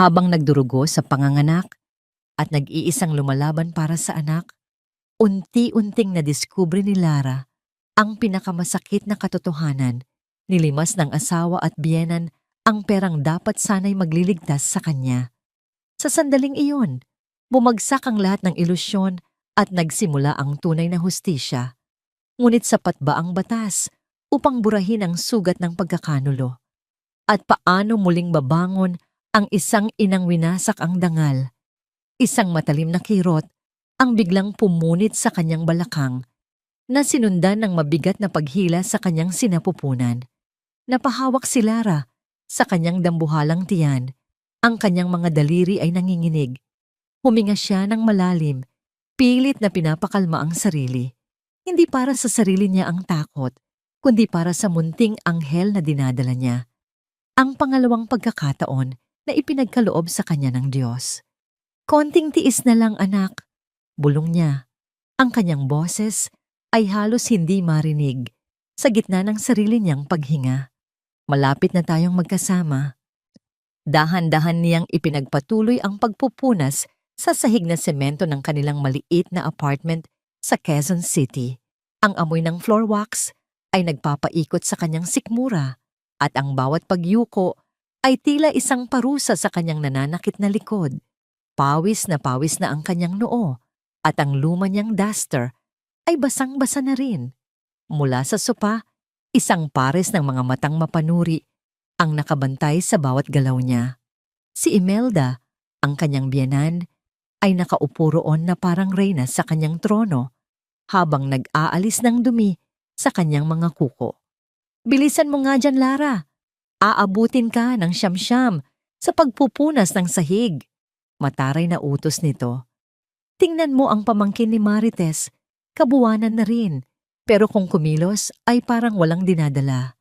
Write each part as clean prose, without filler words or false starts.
Habang nagdurugo sa panganganak at nag-iisang lumalaban para sa anak, unti-unting nadiskubre ni Lara ang pinakamasakit na katotohanan. Nilimas ng asawa at biyenan ang perang dapat sana'y magliligtas sa kanya. Sa sandaling iyon, bumagsak ang lahat ng ilusyon at nagsimula ang tunay na hustisya. Ngunit sapat ba ang batas upang burahin ang sugat ng pagkakanulo? At paano muling babangon ang isang inang winasak ang dangal? Isang matalim na kirot ang biglang pumunit sa kanyang balakang na sinundan ng mabigat na paghila sa kanyang sinapupunan. Napahawak si Lara sa kanyang dambuhalang tiyan. Ang kanyang mga daliri ay nanginginig. Huminga siya ng malalim, pilit na pinapakalma ang sarili. Hindi para sa sarili niya ang takot, kundi para sa munting anghel na dinadala niya. Ang pangalawang pagkakataon na ipinagkaloob sa kanya ng Diyos. Konting tiis na lang, anak, bulong niya. Ang kanyang boses ay halos hindi marinig sa gitna ng sarili niyang paghinga. Malapit na tayong magkasama. Dahan-dahan niyang ipinagpatuloy ang pagpupunas sa sahig na semento ng kanilang maliit na apartment sa Quezon City. Ang amoy ng floor wax ay nagpapaikot sa kanyang sikmura at ang bawat pagyuko ay tila isang parusa sa kanyang nananakit na likod. Pawis na ang kanyang noo at ang luma niyang duster ay basang-basa na rin. Mula sa sopa, isang pares ng mga matang mapanuri ang nakabantay sa bawat galaw niya. Si Imelda, ang kanyang biyenan, ay nakaupo roon na parang reyna sa kanyang trono habang nag-aalis ng dumi sa kanyang mga kuko. Bilisan mo nga dyan, Lara. Aabutin ka ng siyam-siyam sa pagpupunas ng sahig. Mataray na utos nito. Tingnan mo ang pamangkin ni Marites, kabuwanan na rin. Pero kung kumilos ay parang walang dinadala.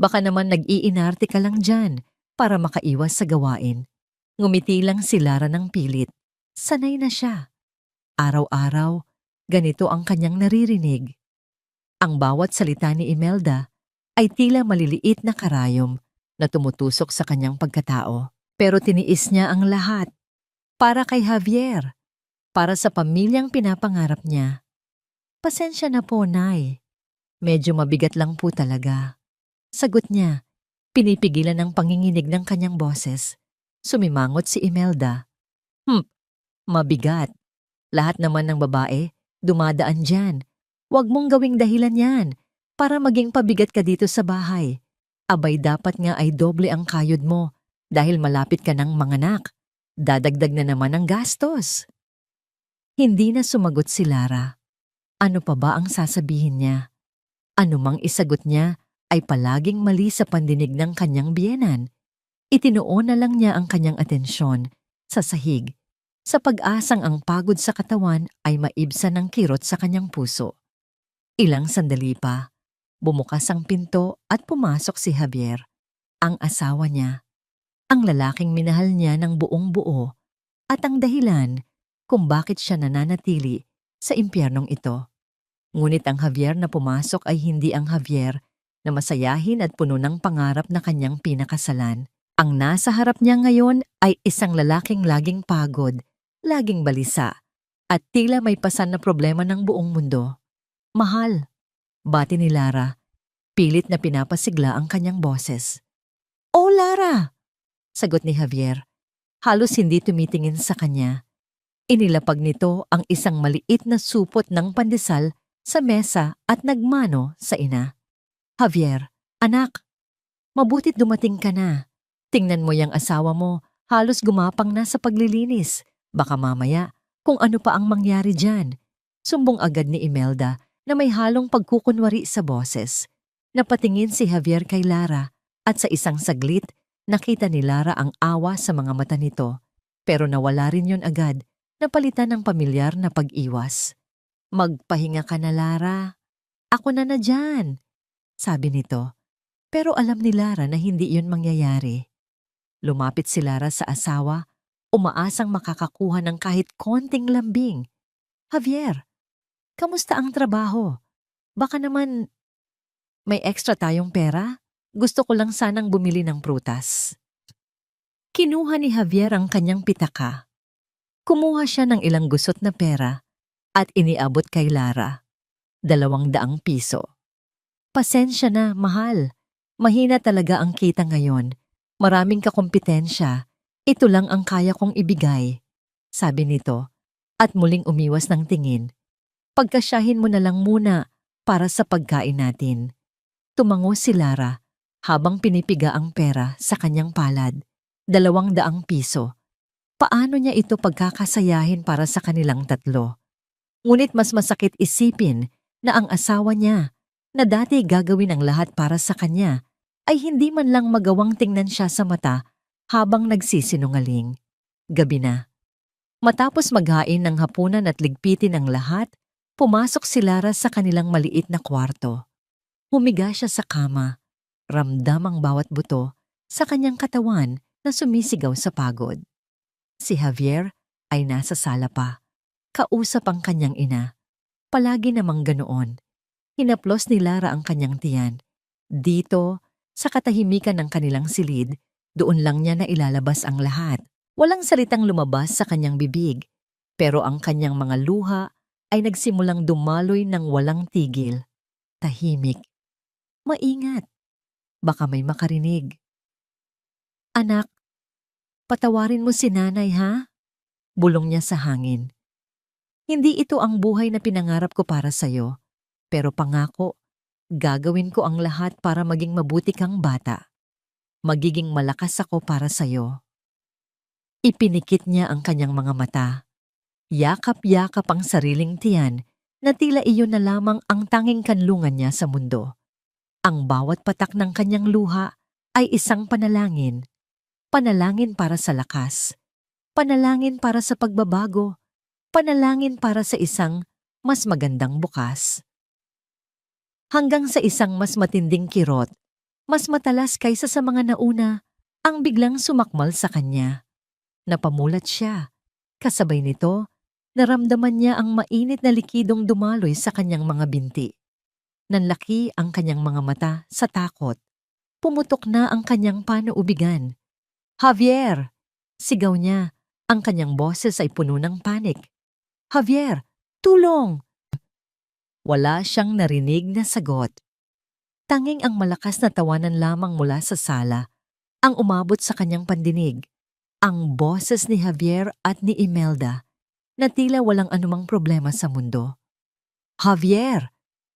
Baka naman nag-iinarte ka lang dyan para makaiwas sa gawain. Ngumiti lang si Lara ng pilit. Sanay na siya. Araw-araw, ganito ang kanyang naririnig. Ang bawat salita ni Imelda ay tila maliliit na karayom na tumutusok sa kanyang pagkatao. Pero tiniis niya ang lahat. Para kay Javier. Para sa pamilyang pinapangarap niya. Pasensya na po, Nay. Medyo mabigat lang po talaga. Sagot niya, pinipigilan ang panginginig ng kanyang boses. Sumimangot si Imelda. Mabigat. Lahat naman ng babae, dumadaan dyan. Huwag mong gawing dahilan yan para maging pabigat ka dito sa bahay. Abay dapat nga ay doble ang kayod mo dahil malapit ka ng manganak. Dadagdag na naman ang gastos. Hindi na sumagot si Lara. Ano pa ba ang sasabihin niya? Ano mang isagot niya ay palaging mali sa pandinig ng kanyang biyenan. Itinuon na lang niya ang kanyang atensyon sa sahig, sa pag-asang ang pagod sa katawan ay maibsan ng kirot sa kanyang puso. Ilang sandali pa, bumukas ang pinto at pumasok si Javier, ang asawa niya, ang lalaking minahal niya ng buong buo at ang dahilan kung bakit siya nananatili sa impyernong ito. Ngunit ang Javier na pumasok ay hindi ang Javier na masayahin at puno ng pangarap na kanyang pinakasalan. Ang nasa harap niya ngayon ay isang lalaking laging pagod, laging balisa, at tila may pasan na problema ng buong mundo. Mahal, bati ni Lara, pilit na pinapasigla ang kanyang boses. Oh, Lara! Sagot ni Javier, halos hindi tumitingin sa kanya. Inilapag nito ang isang maliit na supot ng pandesal sa mesa at nagmano sa ina. Javier, anak, mabutit dumating ka na. Tingnan mo yung asawa mo, halos gumapang na sa paglilinis. Baka mamaya, kung ano pa ang mangyari dyan. Sumbong agad ni Imelda na may halong pagkukunwari sa boses. Napatingin si Javier kay Lara at sa isang saglit, nakita ni Lara ang awa sa mga mata nito. Pero nawala rin yun agad, napalitan ng pamilyar na pag-iwas. Magpahinga ka na, Lara. Ako na dyan, sabi nito. Pero alam ni Lara na hindi yun mangyayari. Lumapit si Lara sa asawa, umaasang makakakuha ng kahit konting lambing. Javier, kamusta ang trabaho? Baka naman may extra tayong pera? Gusto ko lang sanang bumili ng prutas. Kinuha ni Javier ang kanyang pitaka. Kumuha siya ng ilang gusot na pera at iniabot kay Lara. 200 piso. Pasensya na, mahal. Mahina talaga ang kita ngayon. Maraming kakumpetensya. Ito lang ang kaya kong ibigay, sabi nito, at muling umiwas ng tingin. Pagkasyahin mo na lang muna para sa pagkain natin. Tumango si Lara habang pinipiga ang pera sa kanyang palad. 200 piso. Paano niya ito pagkakasayahin para sa kanilang tatlo? Ngunit mas masakit isipin na ang asawa niya, na dati gagawin ang lahat para sa kanya, ay hindi man lang magawang tingnan siya sa mata habang nagsisinungaling. Gabi na. Matapos maghain ng hapunan at ligpitin ang lahat, pumasok si Lara sa kanilang maliit na kwarto. Humiga siya sa kama. Ramdam ang bawat buto sa kanyang katawan na sumisigaw sa pagod. Si Javier ay nasa sala pa. Kausap ang kanyang ina. Palagi namang ganoon. Hinaplos ni Lara ang kanyang tiyan. Dito, sa katahimikan ng kanilang silid, doon lang niya na ilalabas ang lahat. Walang salitang lumabas sa kanyang bibig, pero ang kanyang mga luha ay nagsimulang dumaloy ng walang tigil. Tahimik. Maingat. Baka may makarinig. Anak, patawarin mo si nanay ha? Bulong niya sa hangin. Hindi ito ang buhay na pinangarap ko para sa'yo, pero pangako, gagawin ko ang lahat para maging mabuti kang bata. Magiging malakas ako para sa'yo. Ipinikit niya ang kanyang mga mata. Yakap-yakap ang sariling tiyan na tila iyon na lamang ang tanging kanlungan niya sa mundo. Ang bawat patak ng kanyang luha ay isang panalangin. Panalangin para sa lakas. Panalangin para sa pagbabago. Panalangin para sa isang mas magandang bukas. Hanggang sa isang mas matinding kirot, mas matalas kaysa sa mga nauna, ang biglang sumakmal sa kanya. Napamulat siya. Kasabay nito, naramdaman niya ang mainit na likidong dumaloy sa kanyang mga binti. Nanlaki ang kanyang mga mata sa takot. Pumutok na ang kanyang panaubigan. Javier! Sigaw niya. Ang kanyang boses ay puno ng panik. Javier! Tulong! Wala siyang narinig na sagot. Tanging ang malakas na tawanan lamang mula sa sala ang umabot sa kanyang pandinig. Ang boses ni Javier at ni Imelda na tila walang anumang problema sa mundo. Javier!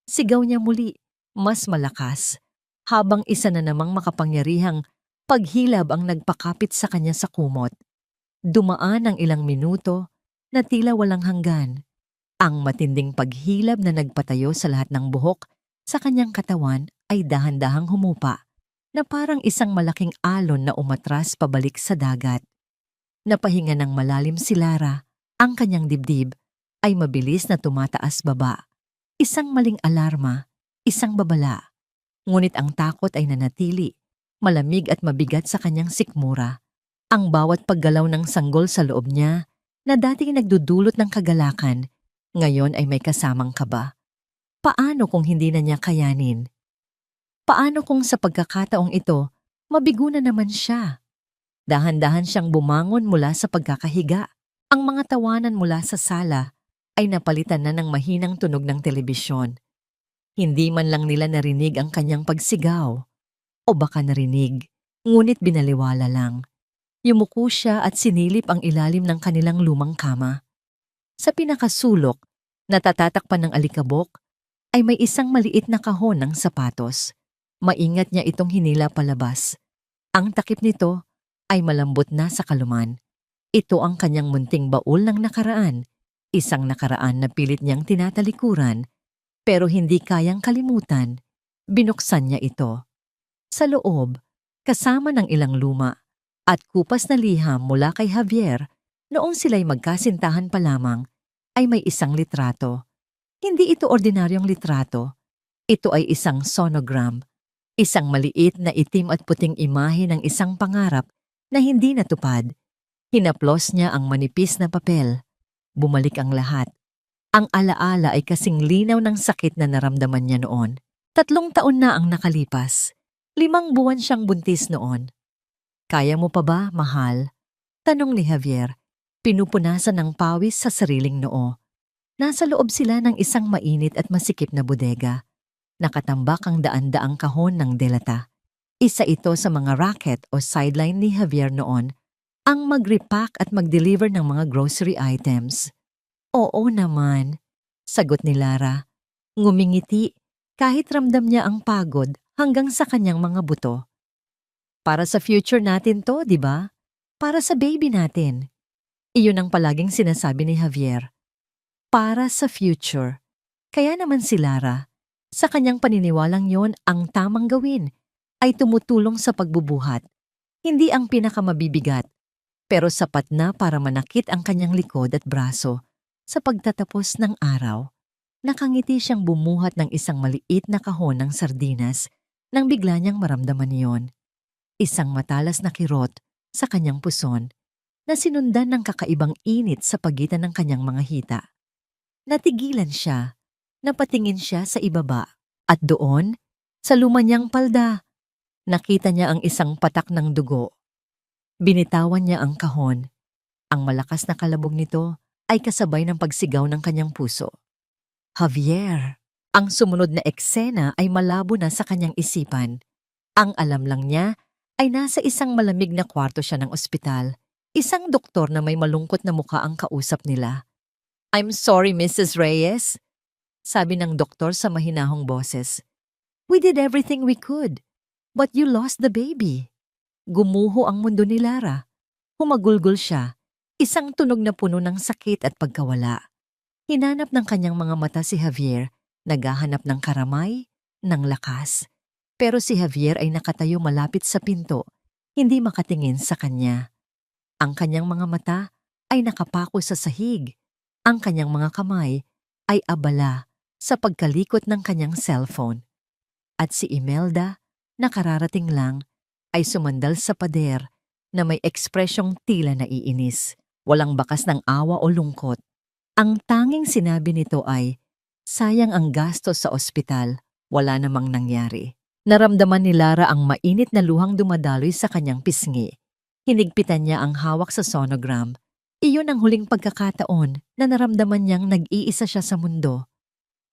Sigaw niya muli, mas malakas, habang isa na namang makapangyarihang paghilab ang nagpakapit sa kanya sa kumot. Dumaan ang ilang minuto na tila walang hanggan. Ang matinding paghilab na nagpatayo sa lahat ng buhok sa kanyang katawan ay dahan-dahang humupa, na parang isang malaking alon na umatras pabalik sa dagat. Napahinga ng malalim si Lara, ang kanyang dibdib ay mabilis na tumataas baba. Isang maling alarma, isang babala. Ngunit ang takot ay nanatili, malamig at mabigat sa kanyang sikmura. Ang bawat paggalaw ng sanggol sa loob niya na dating nagdudulot ng kagalakan, ngayon ay may kasamang kaba. Paano kung hindi na niya kayanin? Paano kung sa pagkakataong ito, mabigo na naman siya? Dahan-dahan siyang bumangon mula sa pagkakahiga. Ang mga tawanan mula sa sala ay napalitan na ng mahinang tunog ng telebisyon. Hindi man lang nila narinig ang kanyang pagsigaw. O baka narinig, ngunit binaliwala lang. Yumuko siya at sinilip ang ilalim ng kanilang lumang kama. Sa pinakasulok, natatatakpan ng alikabok, ay may isang maliit na kahon ng sapatos. Maingat niya itong hinila palabas. Ang takip nito ay malambot na sa kaluman. Ito ang kanyang munting baul ng nakaraan, isang nakaraan na pilit niyang tinatalikuran, pero hindi kayang kalimutan. Binuksan niya ito. Sa loob, kasama ng ilang luma at kupas na liham mula kay Javier, noong sila'y magkasintahan pa lamang, ay may isang litrato. Hindi ito ordinaryong litrato. Ito ay isang sonogram, isang maliit na itim at puting imahe ng isang pangarap na hindi natupad. Hinaplos niya ang manipis na papel. Bumalik ang lahat. Ang alaala ay kasing linaw ng sakit na naramdaman niya noon. 3 taon na ang nakalipas. 5 buwan siyang buntis noon. Kaya mo pa ba, mahal? Tanong ni Javier, pinupunasan ng pawis sa sariling noo. Nasa loob sila ng isang mainit at masikip na bodega. Nakatambak ang daan-daang kahon ng delata. Isa ito sa mga racket o sideline ni Javier noon, ang mag-repack at mag-deliver ng mga grocery items. Oo naman, sagot ni Lara. Ngumingiti kahit ramdam niya ang pagod hanggang sa kanyang mga buto. Para sa future natin to, di ba? Para sa baby natin. Iyon ang palaging sinasabi ni Javier. Para sa future. Kaya naman si Lara, sa kanyang paniniwalang yon ang tamang gawin ay tumutulong sa pagbubuhat. Hindi ang pinakamabibigat, pero sapat na para manakit ang kanyang likod at braso sa pagtatapos ng araw. Nakangiti siyang bumuhat ng isang maliit na kahon ng sardinas nang bigla niyang maramdaman iyon. Isang matalas na kirot sa kanyang puson na sinundan ng kakaibang init sa pagitan ng kanyang mga hita. Natigilan siya, napatingin siya sa ibaba at doon, sa luma niyang palda, nakita niya ang isang patak ng dugo. Binitawan niya ang kahon. Ang malakas na kalabog nito ay kasabay ng pagsigaw ng kanyang puso. Javier! Ang sumunod na eksena ay malabo na sa kanyang isipan. Ang alam lang niya ay nasa isang malamig na kwarto siya ng ospital. Isang doktor na may malungkot na mukha ang kausap nila. I'm sorry, Mrs. Reyes, sabi ng doktor sa mahinahong boses. We did everything we could, but you lost the baby. Gumuho ang mundo ni Lara. Humagulgol siya, isang tunog na puno ng sakit at pagkawala. Hinanap ng kanyang mga mata si Javier, naghahanap ng karamay, ng lakas. Pero si Javier ay nakatayo malapit sa pinto, hindi makatingin sa kanya. Ang kanyang mga mata ay nakapako sa sahig. Ang kanyang mga kamay ay abala sa pagkalikot ng kanyang cellphone. At si Imelda, na kararating lang, ay sumandal sa pader na may ekspresyong tila naiinis, walang bakas ng awa o lungkot. Ang tanging sinabi nito ay, sayang ang gastos sa ospital, wala namang nangyari. Naramdaman ni Lara ang mainit na luhang dumadaloy sa kanyang pisngi. Hinigpitan niya ang hawak sa sonogram. Iyon ang huling pagkakataon na naramdaman niyang nag-iisa siya sa mundo.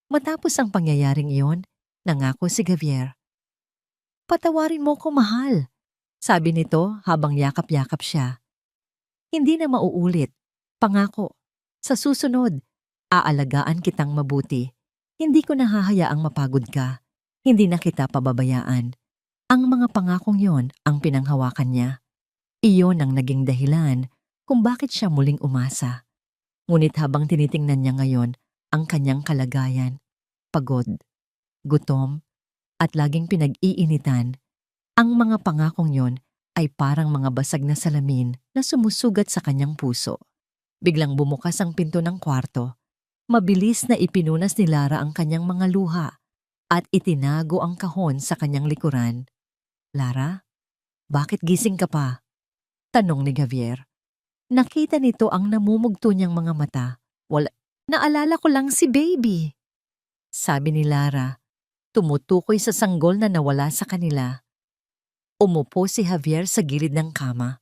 Matapos ang pangyayaring iyon, nangako si Javier. Patawarin mo ko, mahal, sabi nito habang yakap-yakap siya. Hindi na mauulit. Pangako. Sa susunod, aalagaan kitang mabuti. Hindi ko nahahayaang mapagod ka. Hindi na kita pababayaan. Ang mga pangakong yon ang pinanghawakan niya. Iyon ang naging dahilan kung bakit siya muling umasa. Ngunit habang tinitingnan niya ngayon ang kanyang kalagayan, pagod, gutom, at laging pinag-iinitan, ang mga pangakong yon ay parang mga basag na salamin na sumusugat sa kanyang puso. Biglang bumukas ang pinto ng kwarto. Mabilis na ipinunas ni Lara ang kanyang mga luha at itinago ang kahon sa kanyang likuran. Lara, bakit gising ka pa? Tanong ni Javier. Nakita nito ang namumugto niyang mga mata. Wala, naalala ko lang si baby. Sabi ni Lara, tumutukoy sa sanggol na nawala sa kanila. Umupo si Javier sa gilid ng kama.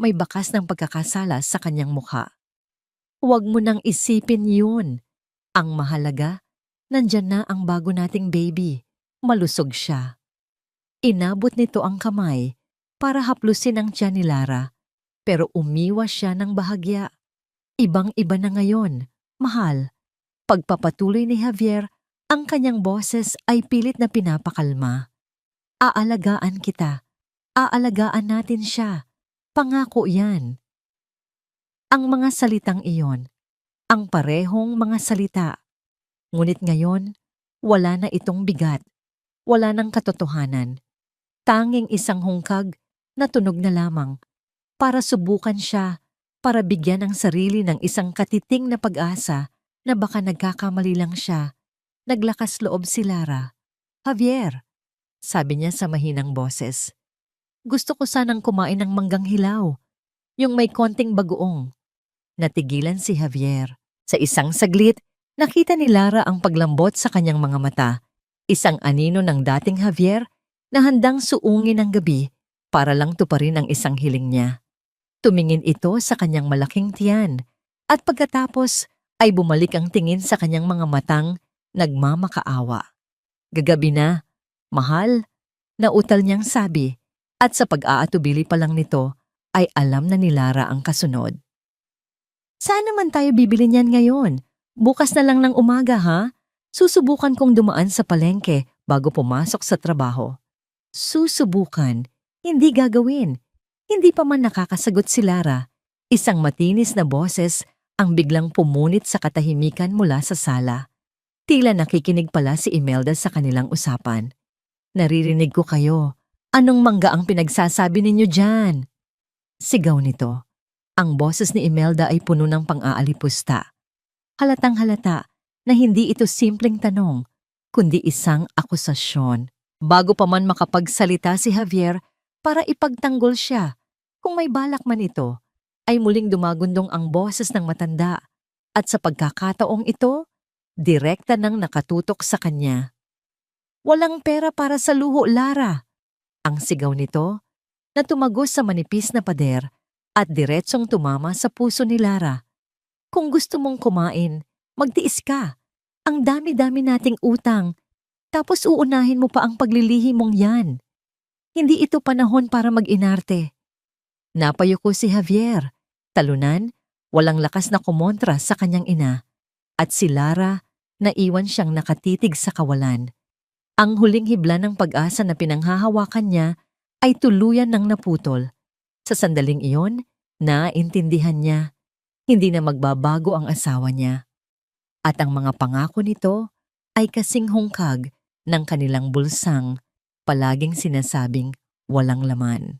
May bakas ng pagkakasala sa kanyang mukha. Huwag mo nang isipin yun. Ang mahalaga, nandyan na ang bago nating baby. Malusog siya. Inabot nito ang kamay para haplusin ang tiyan ni Lara, pero umiwas siya ng bahagya. Ibang-iba na ngayon, mahal. Pagpapatuloy ni Javier, ang kanyang boses ay pilit na pinapakalma. Aalagaan kita. Aalagaan natin siya. Pangako yan. Ang mga salitang iyon, ang parehong mga salita. Ngunit ngayon, wala na itong bigat. Wala nang katotohanan. Tanging isang hungkag na tunog na lamang para subukan siya, para bigyan ang sarili ng isang katiting na pag-asa na baka nagkakamali lang siya. Naglakas loob si Lara. Javier, sabi niya sa mahinang boses. Gusto ko sanang kumain ng manggang hilaw, yung may konting bagoong. Natigilan si Javier. Sa isang saglit, nakita ni Lara ang paglambot sa kanyang mga mata. Isang anino ng dating Javier na handang suungin ng gabi para lang tuparin ang isang hiling niya. Tumingin ito sa kanyang malaking tiyan at pagkatapos ay bumalik ang tingin sa kanyang mga matang nagmamakaawa. Gagabi na, mahal, nautal niyang sabi at sa pag-aatubili pa lang nito ay alam na ni Lara ang kasunod. Saan naman tayo bibili niyan ngayon? Bukas na lang ng umaga ha? Susubukan kong dumaan sa palengke bago pumasok sa trabaho. Susubukan, hindi gagawin. Hindi pa man nakakasagot si Lara. Isang matinis na boses ang biglang pumunit sa katahimikan mula sa sala. Tila nakikinig pala si Imelda sa kanilang usapan. Naririnig ko kayo. Anong mangga ang pinagsasabi ninyo dyan? Sigaw nito. Ang boses ni Imelda ay puno ng pang-aalipusta. Halatang-halata na hindi ito simpleng tanong, kundi isang akusasyon. Bago pa man makapagsalita si Javier para ipagtanggol siya, kung may balak man ito, ay muling dumagundong ang boses ng matanda at sa pagkakataong ito, direkta nang nakatutok sa kanya. Walang pera para sa luho, Lara! Ang sigaw nito na tumagos sa manipis na pader at diretsong tumama sa puso ni Lara. Kung gusto mong kumain, magtiis ka. Ang dami-dami nating utang. Tapos uunahin mo pa ang paglilihi mong yan. Hindi ito panahon para mag-inarte. Napayuko si Javier. Talunan, walang lakas na kumontra sa kanyang ina. At si Lara, naiwan siyang nakatitig sa kawalan. Ang huling hibla ng pag-asa na pinanghahawakan niya ay tuluyan ng naputol. Sa sandaling iyon, naintindihan niya, hindi na magbabago ang asawa niya. At ang mga pangako nito ay kasing hungkag ng kanilang bulsang, palaging sinasabing walang laman.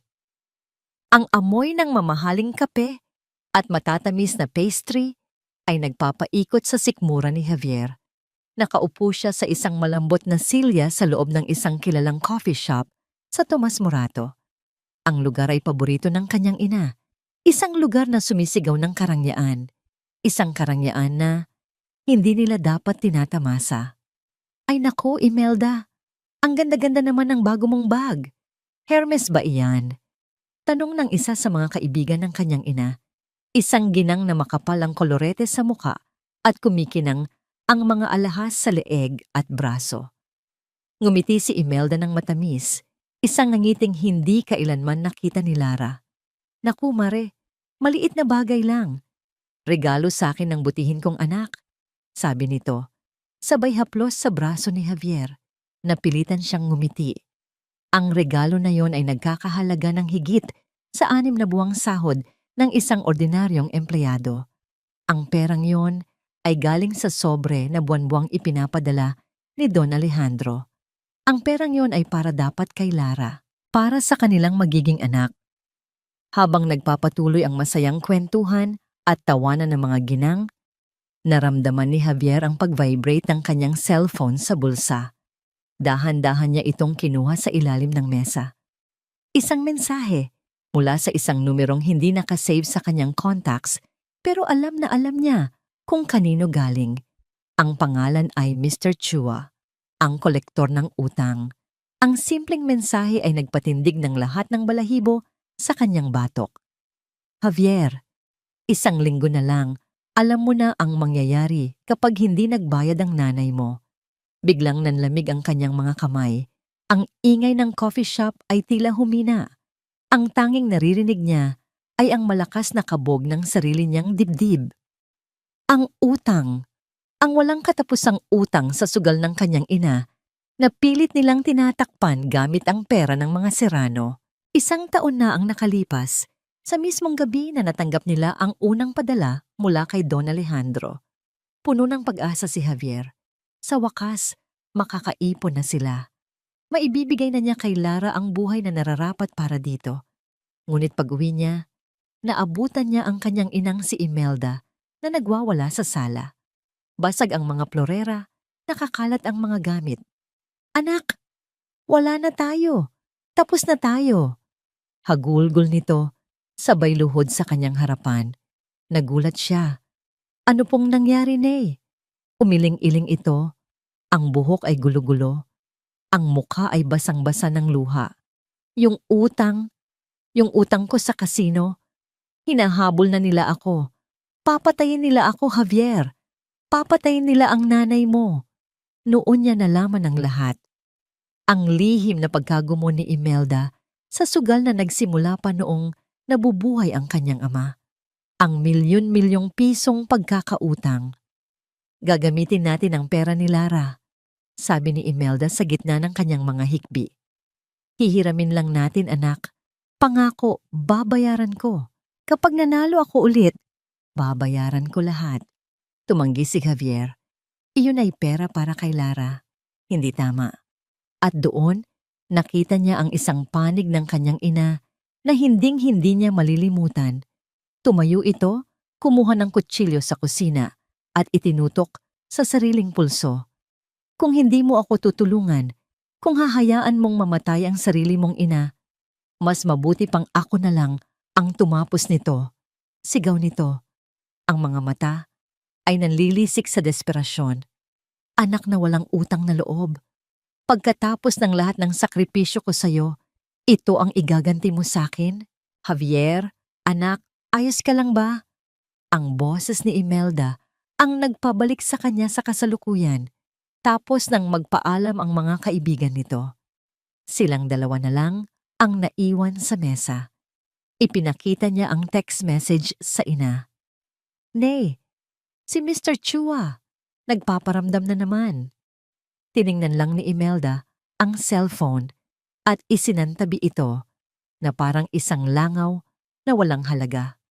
Ang amoy ng mamahaling kape at matatamis na pastry ay nagpapaikot sa sikmura ni Javier. Nakaupo siya sa isang malambot na silya sa loob ng isang kilalang coffee shop sa Tomas Morato. Ang lugar ay paborito ng kanyang ina. Isang lugar na sumisigaw ng karangyaan. Isang karangyaan na hindi nila dapat tinatamasa. Ay nako, Imelda. Ang ganda-ganda naman ng bago mong bag. Hermes ba iyan? Tanong ng isa sa mga kaibigan ng kanyang ina. Isang ginang na makapal ang kolorete sa muka at kumikinang ang mga alahas sa leeg at braso. Ngumiti si Imelda ng matamis. Isang nangiting hindi kailanman nakita ni Lara. Naku, Mare, maliit na bagay lang. Regalo sa akin ng butihin kong anak, sabi nito. Sabay haplos sa braso ni Javier. Napilitan siyang ngumiti. Ang regalo na yon ay nagkakahalaga ng higit sa 6 na buwang sahod ng isang ordinaryong empleyado. Ang perang yon ay galing sa sobre na buwan-buwang ipinapadala ni Don Alejandro. Ang perang yon ay para dapat kay Lara, para sa kanilang magiging anak. Habang nagpapatuloy ang masayang kwentuhan at tawanan ng mga ginang, naramdaman ni Javier ang pag-vibrate ng kanyang cellphone sa bulsa. Dahan-dahan niya itong kinuha sa ilalim ng mesa. Isang mensahe mula sa isang numerong hindi nakasave sa kanyang contacts pero alam na alam niya kung kanino galing. Ang pangalan ay Mr. Chua, ang kolektor ng utang. Ang simpleng mensahe ay nagpatindig ng lahat ng balahibo sa kanyang batok. Javier, 1 linggo na lang, alam mo na ang mangyayari kapag hindi nagbayad ang nanay mo. Biglang nanlamig ang kanyang mga kamay. Ang ingay ng coffee shop ay tila humina. Ang tanging naririnig niya ay ang malakas na kabog ng sarili niyang dibdib. Ang utang. Ang walang katapusang utang sa sugal ng kanyang ina na pilit nilang tinatakpan gamit ang pera ng mga Serrano. 1 taon na ang nakalipas sa mismong gabi na natanggap nila ang unang padala mula kay Don Alejandro. Puno ng pag-asa si Javier. Sa wakas, makakaipon na sila. Maibibigay na niya kay Lara ang buhay na nararapat para dito. Ngunit pag-uwi niya, naabutan niya ang kanyang inang si Imelda na nagwawala sa sala. Basag ang mga florera, nakakalat ang mga gamit. Anak, wala na tayo. Tapos na tayo. Hagulgol nito, sabay luhod sa kanyang harapan. Nagulat siya. Ano pong nangyari, Nay? Umiling-iling ito. Ang buhok ay gulo-gulo. Ang mukha ay basang-basa ng luha. Yung utang Yung utang ko sa kasino, hinahabol na nila ako. Papatayin nila ako, Javier. Papatayin nila ang nanay mo. Noon niya nalaman ang lahat. Ang lihim na pagkagumo ni Imelda sa sugal na nagsimula pa noong nabubuhay ang kanyang ama. Ang milyon-milyong pisong pagkakautang. Gagamitin natin ang pera ni Lara, sabi ni Imelda sa gitna ng kanyang mga hikbi. Hihiramin lang natin, anak. Pangako, babayaran ko. Kapag nanalo ako ulit, babayaran ko lahat. Tumanggi si Javier. Iyon ay pera para kay Lara. Hindi tama. At doon, nakita niya ang isang panig ng kanyang ina na hinding-hindi niya malilimutan. Tumayo ito, kumuha ng kutsilyo sa kusina at itinutok sa sariling pulso. Kung hindi mo ako tutulungan, kung hahayaan mong mamatay ang sarili mong ina, mas mabuti pang ako na lang ang tumapos nito. Sigaw nito. Ang mga mata ay nanlilisik sa desperasyon. Anak na walang utang na loob. Pagkatapos ng lahat ng sakripisyo ko sa'yo, ito ang igaganti mo sa'kin? Javier, anak, ayos ka lang ba? Ang boses ni Imelda ang nagpabalik sa kanya sa kasalukuyan, tapos nang magpaalam ang mga kaibigan nito. Silang dalawa na lang ang naiwan sa mesa. Ipinakita niya ang text message sa ina. Nay, si Mr. Chua, nagpaparamdam na naman. Tiningnan lang ni Imelda ang cellphone at isinantabi ito na parang isang langaw na walang halaga.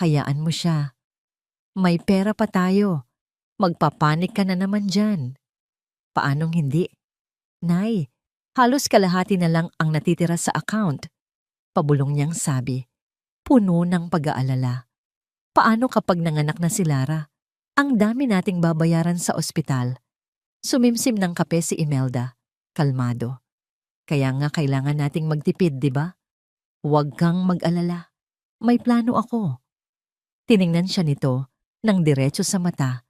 Hayaan mo siya. May pera pa tayo. Magpapanik ka na naman dyan. Paanong hindi? Nay, halos kalahati na lang ang natitira sa account. Pabulong niyang sabi. Puno ng pag-aalala. Paano kapag nanganak na si Lara? Ang dami nating babayaran sa ospital. Sumimsim ng kape si Imelda. Kalmado. Kaya nga kailangan nating magtipid, di ba? Huwag kang mag-alala. May plano ako. Tiningnan siya nito ng diretso sa mata.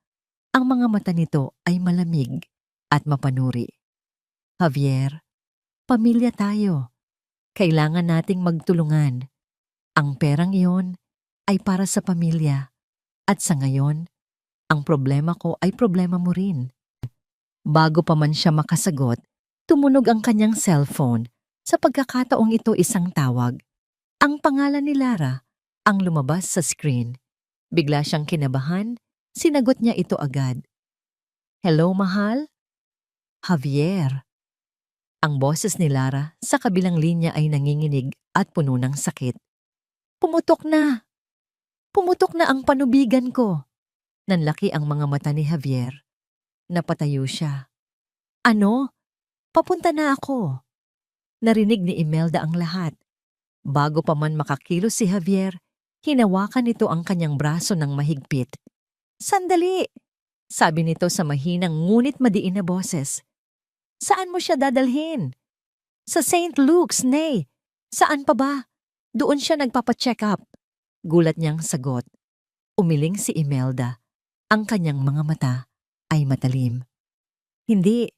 Ang mga mata nito ay malamig at mapanuri. Javier, pamilya tayo. Kailangan nating magtulungan. Ang perang iyon ay para sa pamilya. At sa ngayon, ang problema ko ay problema mo rin. Bago pa man siya makasagot, tumunog ang kanyang cellphone. Sa pagkakataong ito isang tawag. Ang pangalan ni Lara ang lumabas sa screen. Bigla siyang kinabahan, sinagot niya ito agad. Hello, mahal? Javier. Ang boses ni Lara sa kabilang linya ay nanginginig at puno ng sakit. Pumutok na! Pumutok na ang panubigan ko! Nanlaki ang mga mata ni Javier. Napatayo siya. Ano? Papunta na ako. Narinig ni Imelda ang lahat. Bago pa man makakilos si Javier, hinawakan nito ang kanyang braso ng mahigpit. Sandali! Sabi nito sa mahinang ngunit madiin na boses. Saan mo siya dadalhin? Sa St. Luke's, Nay. Saan pa ba? Doon siya nagpapacheck up. Gulat niyang sagot. Umiling si Imelda. Ang kanyang mga mata ay matalim. Hindi.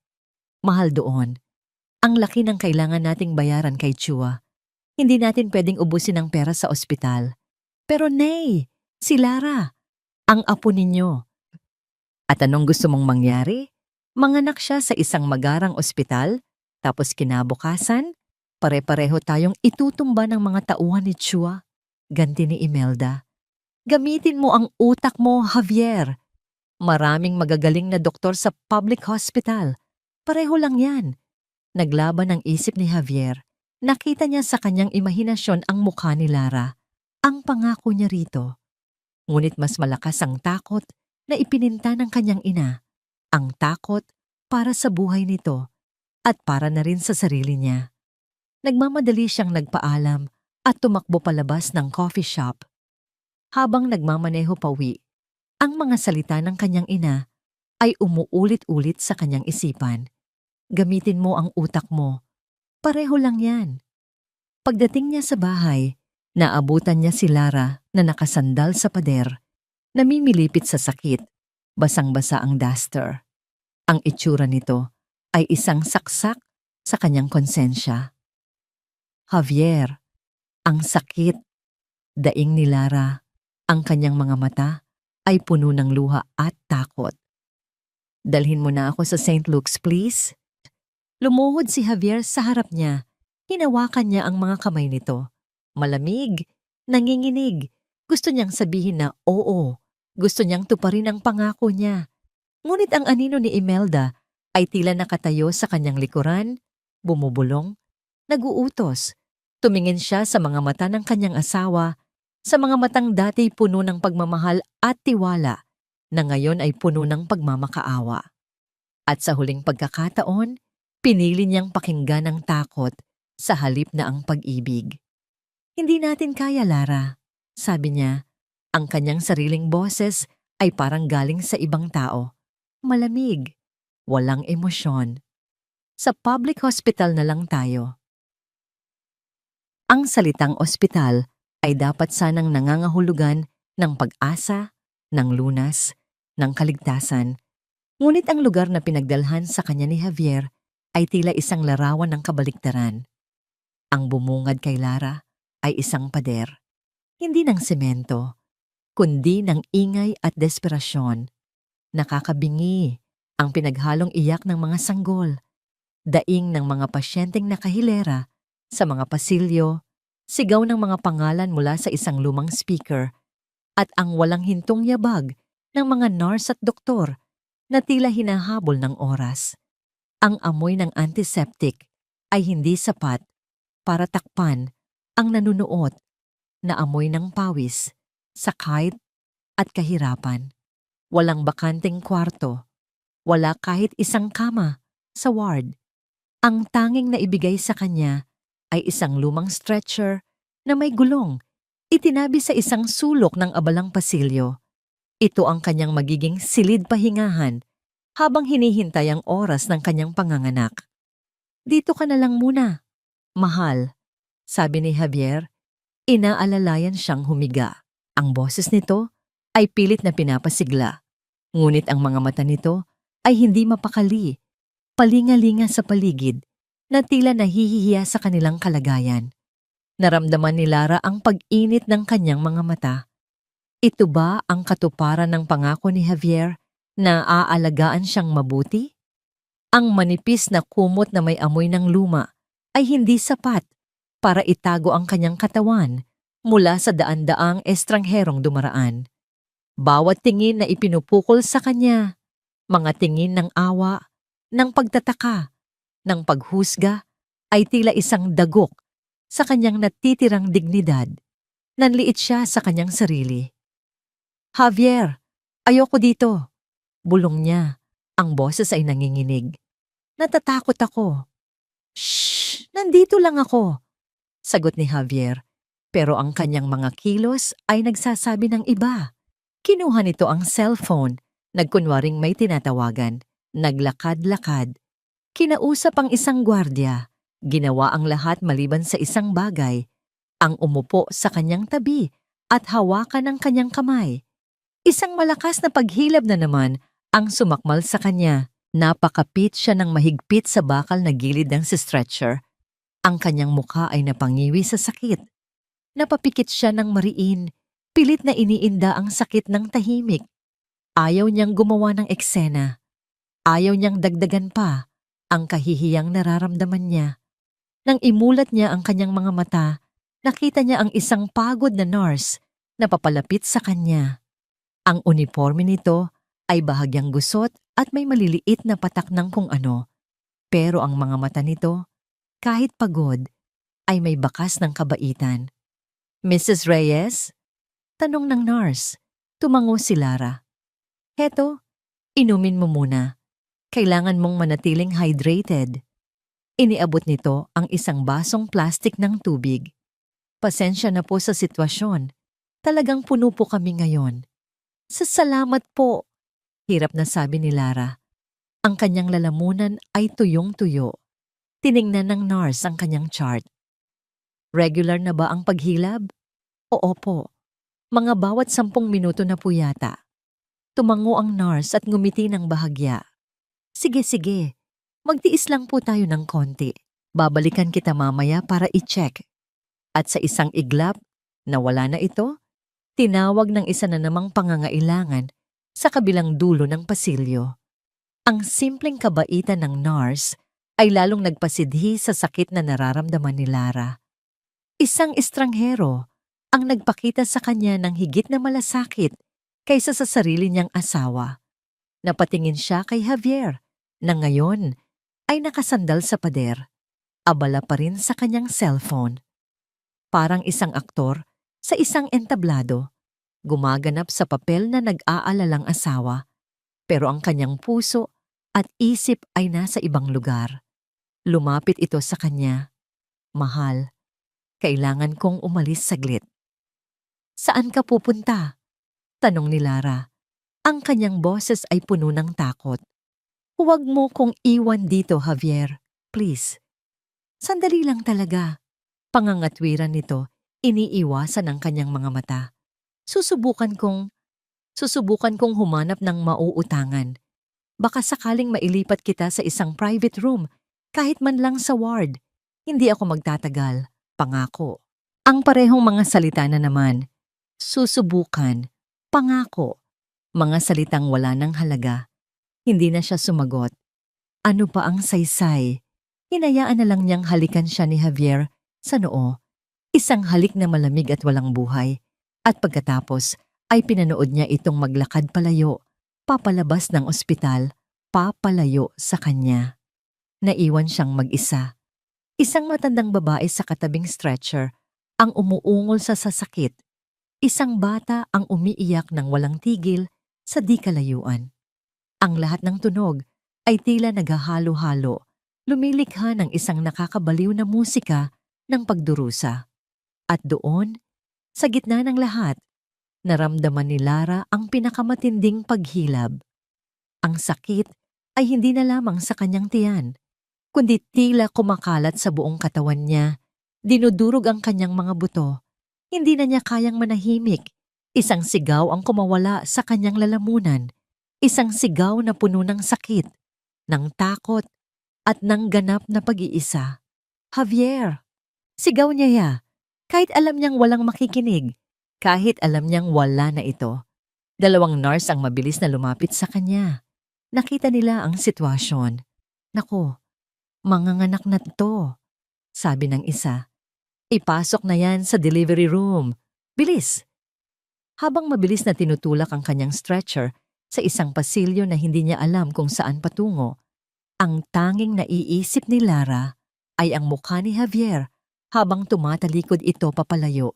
Mahal doon. Ang laki ng kailangan nating bayaran kay Chua. Hindi natin pwedeng ubusin ang pera sa ospital. Pero Nay, si Lara, ang apo ninyo. At anong gusto mong mangyari? Manganak siya sa isang magarang ospital, tapos kinabukasan, pare-pareho tayong itutumba ng mga tauhan ni Chua. Ganti ni Imelda. Gamitin mo ang utak mo, Javier. Maraming magagaling na doktor sa public hospital. Pareho lang yan. Naglaban ang isip ni Javier. Nakita niya sa kanyang imahinasyon ang mukha ni Lara. Ang pangako niya rito. Ngunit mas malakas ang takot na ipininta ng kanyang ina. Ang takot para sa buhay nito at para na rin sa sarili niya. Nagmamadali siyang nagpaalam at tumakbo palabas ng coffee shop. Habang nagmamaneho pauwi, ang mga salita ng kanyang ina ay umuulit-ulit sa kanyang isipan. Gamitin mo ang utak mo. Pareho lang yan. Pagdating niya sa bahay, naabutan niya si Lara na nakasandal sa pader, namimilipit sa sakit, basang-basa ang duster. Ang itsura nito ay isang saksak sa kanyang konsensya. Javier, Ang sakit, daing ni Lara. Ang kanyang mga mata ay puno ng luha at takot. Dalhin mo na ako sa St. Luke's, please. Lumuhod si Javier sa harap niya. Hinawakan niya ang mga kamay nito. Malamig, nanginginig. Gusto niyang sabihin na oo. Gusto niyang tuparin ang pangako niya. Ngunit ang anino ni Imelda ay tila nakatayo sa kanyang likuran, bumubulong, naguutos. Tumingin siya sa mga mata ng kanyang asawa, sa mga matang dati puno ng pagmamahal at tiwala, na ngayon ay puno ng pagmamakaawa. At sa huling pagkakataon, pinili niyang pakinggan ang takot sa halip na ang pag-ibig. Hindi natin kaya, Lara, sabi niya. Ang kanyang sariling boses ay parang galing sa ibang tao. Malamig, walang emosyon. Sa public hospital na lang tayo. Ang salitang ospital ay dapat sanang nangangahulugan ng pag-asa, ng lunas, ng kaligtasan. Ngunit ang lugar na pinagdalhan sa kanya ni Javier ay tila isang larawan ng kabaliktaran. Ang bumungad kay Lara ay isang pader, hindi ng semento, kundi ng ingay at desperasyon. Nakakabingi ang pinaghalong iyak ng mga sanggol, daing ng mga pasyenteng nakahilera sa mga pasilyo, sigaw ng mga pangalan mula sa isang lumang speaker, at ang walang hintong yabag ng mga nurse at doktor na tila hinahabol ng oras. Ang amoy ng antiseptic ay hindi sapat para takpan ang nanunuot na amoy ng pawis, sakit at kahirapan. Walang bakanteng kwarto, wala kahit isang kama sa ward. Ang tanging na ibigay sa kanya ay isang lumang stretcher na may gulong, itinabi sa isang sulok ng abalang pasilyo. Ito ang kanyang magiging silid pahingahan habang hinihintay ang oras ng kanyang panganganak. Dito ka na lang muna, mahal, sabi ni Javier. Inaalalayan siyang humiga. Ang boses nito ay pilit na pinapasigla. Ngunit ang mga mata nito ay hindi mapakali, palingalinga sa paligid na tila nahihiya sa kanilang kalagayan. Naramdaman ni Lara ang pag-init ng kanyang mga mata. Ito ba ang katuparan ng pangako ni Javier na aalagaan siyang mabuti? Ang manipis na kumot na may amoy ng luma ay hindi sapat para itago ang kanyang katawan mula sa daan-daang estrangherong dumaraan. Bawat tingin na ipinupukol sa kanya, mga tingin ng awa, ng pagtataka, ng paghusga, ay tila isang dagok sa kanyang natitirang dignidad. Nanliit siya sa kanyang sarili. Javier, ayoko dito. Bulong niya. Ang boses ay nanginginig. Natatakot ako. Shh! Nandito lang ako, sagot ni Javier. Pero ang kanyang mga kilos ay nagsasabi ng iba. Kinuha nito ang cellphone, nagkunwaring may tinatawagan, naglakad-lakad. Kinausap ang isang gwardiya. Ginawa ang lahat maliban sa isang bagay, ang umupo sa kanyang tabi at hawakan ang kanyang kamay. Isang malakas na paghilab na naman ang sumakmal sa kanya. Napakapit siya ng mahigpit sa bakal na gilid ng stretcher. Ang kanyang mukha ay napangiwi sa sakit. Napapikit siya ng mariin, pilit na iniinda ang sakit ng tahimik. Ayaw niyang gumawa ng eksena. Ayaw niyang dagdagan pa ang kahihiyang nararamdaman niya. Nang imulat niya ang kanyang mga mata, nakita niya ang isang pagod na nurse na papalapit sa kanya. Ang uniforme nito ay bahagyang gusot at may maliliit na patak ng kung ano. Pero ang mga mata nito, kahit pagod, ay may bakas ng kabaitan. Mrs. Reyes? Tanong ng nurse. Tumango si Lara. Heto, inumin mo muna. Kailangan mong manatiling hydrated. Iniabot nito ang isang basong plastik ng tubig. Pasensya na po sa sitwasyon. Talagang puno po kami ngayon. Salamat po, hirap na sabi ni Lara. Ang kanyang lalamunan ay tuyong-tuyo. Tiningnan ng nurse ang kanyang chart. Regular na ba ang paghilab? Oo po. Mga bawat 10 minuto na po yata. Tumango ang nurse at ngumiti ng bahagya. Sige. Magtiis lang po tayo ng konti. Babalikan kita mamaya para i-check. At sa isang iglap, na wala na ito, tinawag ng isa na namang pangangailangan sa kabilang dulo ng pasilyo. Ang simpleng kabaitan ng nurse ay lalong nagpasidhi sa sakit na nararamdaman ni Lara. Isang estranghero ang nagpakita sa kanya ng higit na malasakit kaysa sa sarili niyang asawa. Napatingin siya kay Javier na ngayon ay nakasandal sa pader. Abala pa rin sa kanyang cellphone. Parang isang aktor sa isang entablado, gumaganap sa papel na nag-aalalang asawa, pero ang kanyang puso at isip ay nasa ibang lugar. Lumapit ito sa kanya. Mahal, kailangan kong umalis saglit. Saan ka pupunta? Tanong ni Lara. Ang kanyang boses ay puno ng takot. Huwag mo kong iwan dito, Javier. Please. Sandali lang talaga. Pangangatwiran nito, iniiwasan ang kanyang mga mata. Susubukan kong humanap ng mauutangan. Baka sakaling mailipat kita sa isang private room, kahit man lang sa ward. Hindi ako magtatagal, pangako. Ang parehong mga salita na naman. Susubukan, pangako. Mga salitang wala ng halaga. Hindi na siya sumagot. Ano pa ang saysay? Hinayaan na lang niyang halikan siya ni Javier sa noo. Isang halik na malamig at walang buhay. At pagkatapos ay pinanood niya itong maglakad palayo, papalabas ng ospital, papalayo sa kanya. Naiwan siyang mag-isa. Isang matandang babae sa katabing stretcher ang umuungol sa sasakit. Isang bata ang umiiyak ng walang tigil sa di kalayuan. Ang lahat ng tunog ay tila naghahalo-halo, lumilikha ng isang nakakabaliw na musika ng pagdurusa. At doon, sa gitna ng lahat, naramdaman ni Lara ang pinakamatinding paghilab. Ang sakit ay hindi na lamang sa kanyang tiyan, kundi tila kumakalat sa buong katawan niya. Dinudurog ang kanyang mga buto. Hindi na niya kayang manahimik. Isang sigaw ang kumawala sa kanyang lalamunan. Isang sigaw na puno ng sakit, ng takot, at ng ganap na pag-iisa. Javier! Sigaw niya kahit alam niyang walang makikinig, kahit alam niyang wala na ito. Dalawang nurse ang mabilis na lumapit sa kanya. Nakita nila ang sitwasyon. Nako, manganganak na to, sabi ng isa. Ipasok na yan sa delivery room. Bilis! Habang mabilis na tinutulak ang kanyang stretcher sa isang pasilyo na hindi niya alam kung saan patungo, ang tanging naiisip ni Lara ay ang mukha ni Javier habang tumatalikod ito papalayo.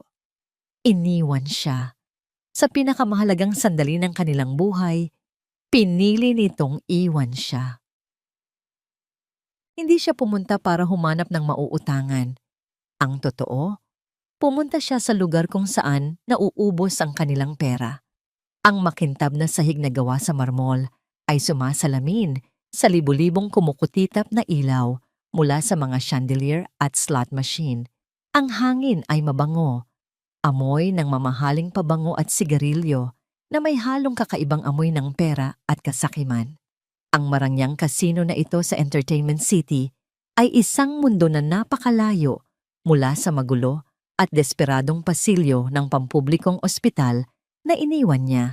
Iniwan siya. Sa pinakamahalagang sandali ng kanilang buhay, pinili nitong iwan siya. Hindi siya pumunta para humanap ng mauutangan. Ang totoo, pumunta siya sa lugar kung saan nauubos ang kanilang pera. Ang makintab na sahig na gawa sa marmol ay sumasalamin sa libu-libong kumukutitap na ilaw mula sa mga chandelier at slot machine. Ang hangin ay mabango, amoy ng mamahaling pabango at sigarilyo na may halong kakaibang amoy ng pera at kasakiman. Ang marangyang kasino na ito sa Entertainment City ay isang mundo na napakalayo mula sa magulo at desperadong pasilyo ng pampublikong ospital na iniwan niya.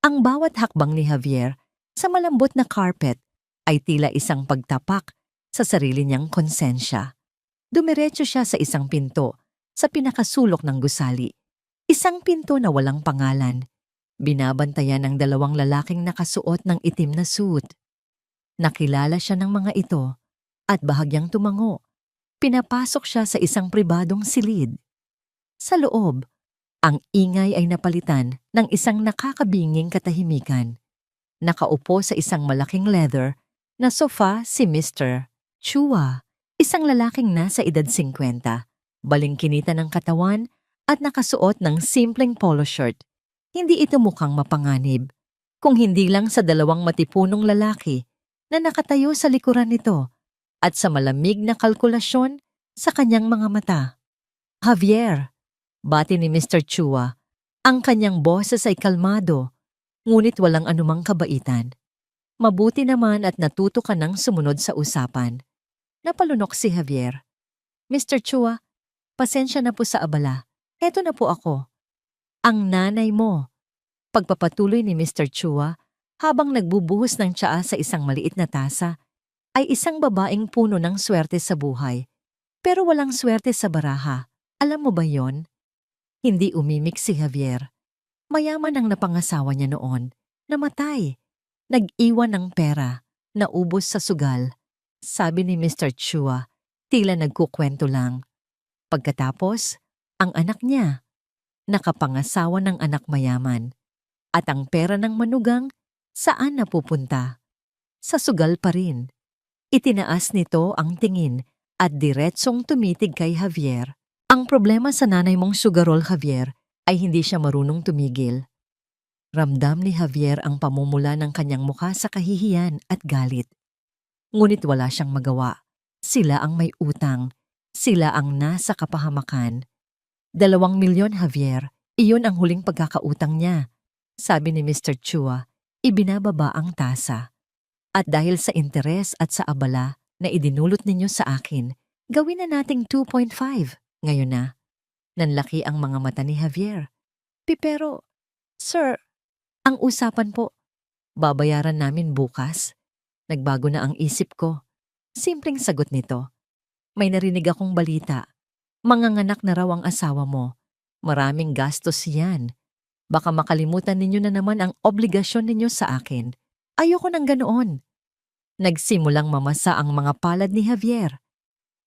Ang bawat hakbang ni Javier sa malambot na carpet ay tila isang pagtapak sa sarili niyang konsensya. Dumiretso siya sa isang pinto sa pinakasulok ng gusali. Isang pinto na walang pangalan. Binabantayan ng dalawang lalaking nakasuot ng itim na suit. Nakilala siya ng mga ito at bahagyang tumango. Pinapasok siya sa isang pribadong silid. Sa loob, ang ingay ay napalitan ng isang nakakabinging katahimikan. Nakaupo sa isang malaking leather na sofa si Mr. Chua, isang lalaking nasa edad 50, balingkinita ng katawan at nakasuot ng simpleng polo shirt. Hindi ito mukhang mapanganib, kung hindi lang sa dalawang matipunong lalaki na nakatayo sa likuran nito at sa malamig na kalkulasyon sa kanyang mga mata. Javier, bati ni Mr. Chua. Ang kanyang boses ay kalmado, ngunit walang anumang kabaitan. Mabuti naman at natuto ka ng sumunod sa usapan. Napalunok si Javier. Mr. Chua, Pasensya na po sa abala. Eto na po ako. Ang nanay mo. Pagpapatuloy ni Mr. Chua habang nagbubuhos ng tsaa sa isang maliit na tasa, ay isang babaeng puno ng swerte sa buhay. Pero walang swerte sa baraha. Alam mo ba yon? Hindi umimik si Javier. Mayaman ang napangasawa niya noon. Namatay. Nag-iwan ng pera. Naubos sa sugal. Sabi ni Mr. Chua, tila nagkukwento lang. Pagkatapos, ang anak niya, nakapangasawa ng anak mayaman. At ang pera ng manugang, saan napupunta? Sa sugal pa rin. Itinaas nito ang tingin at diretsong tumitig kay Javier. Ang problema sa nanay mong sugarol, Javier, ay hindi siya marunong tumigil. Ramdam ni Javier ang pamumula ng kanyang mukha sa kahihiyan at galit. Ngunit wala siyang magawa. Sila ang may utang. Sila ang nasa kapahamakan. 2 milyon, Javier, iyon ang huling pagkakautang niya. Sabi ni Mr. Chua, ibinababa ang tasa. At dahil sa interes at sa abala na idinulot ninyo sa akin, gawin na nating 2.5. Ngayon na. Nanlaki ang mga mata ni Javier. Pero, sir, ang usapan po, babayaran namin bukas. Nagbago na ang isip ko. Simpleng sagot nito. May narinig akong balita. Manganganak na raw ang asawa mo. Maraming gastos yan. Baka makalimutan ninyo na naman ang obligasyon ninyo sa akin. Ayoko ng ganoon. Nagsimulang mamasa ang mga palad ni Javier.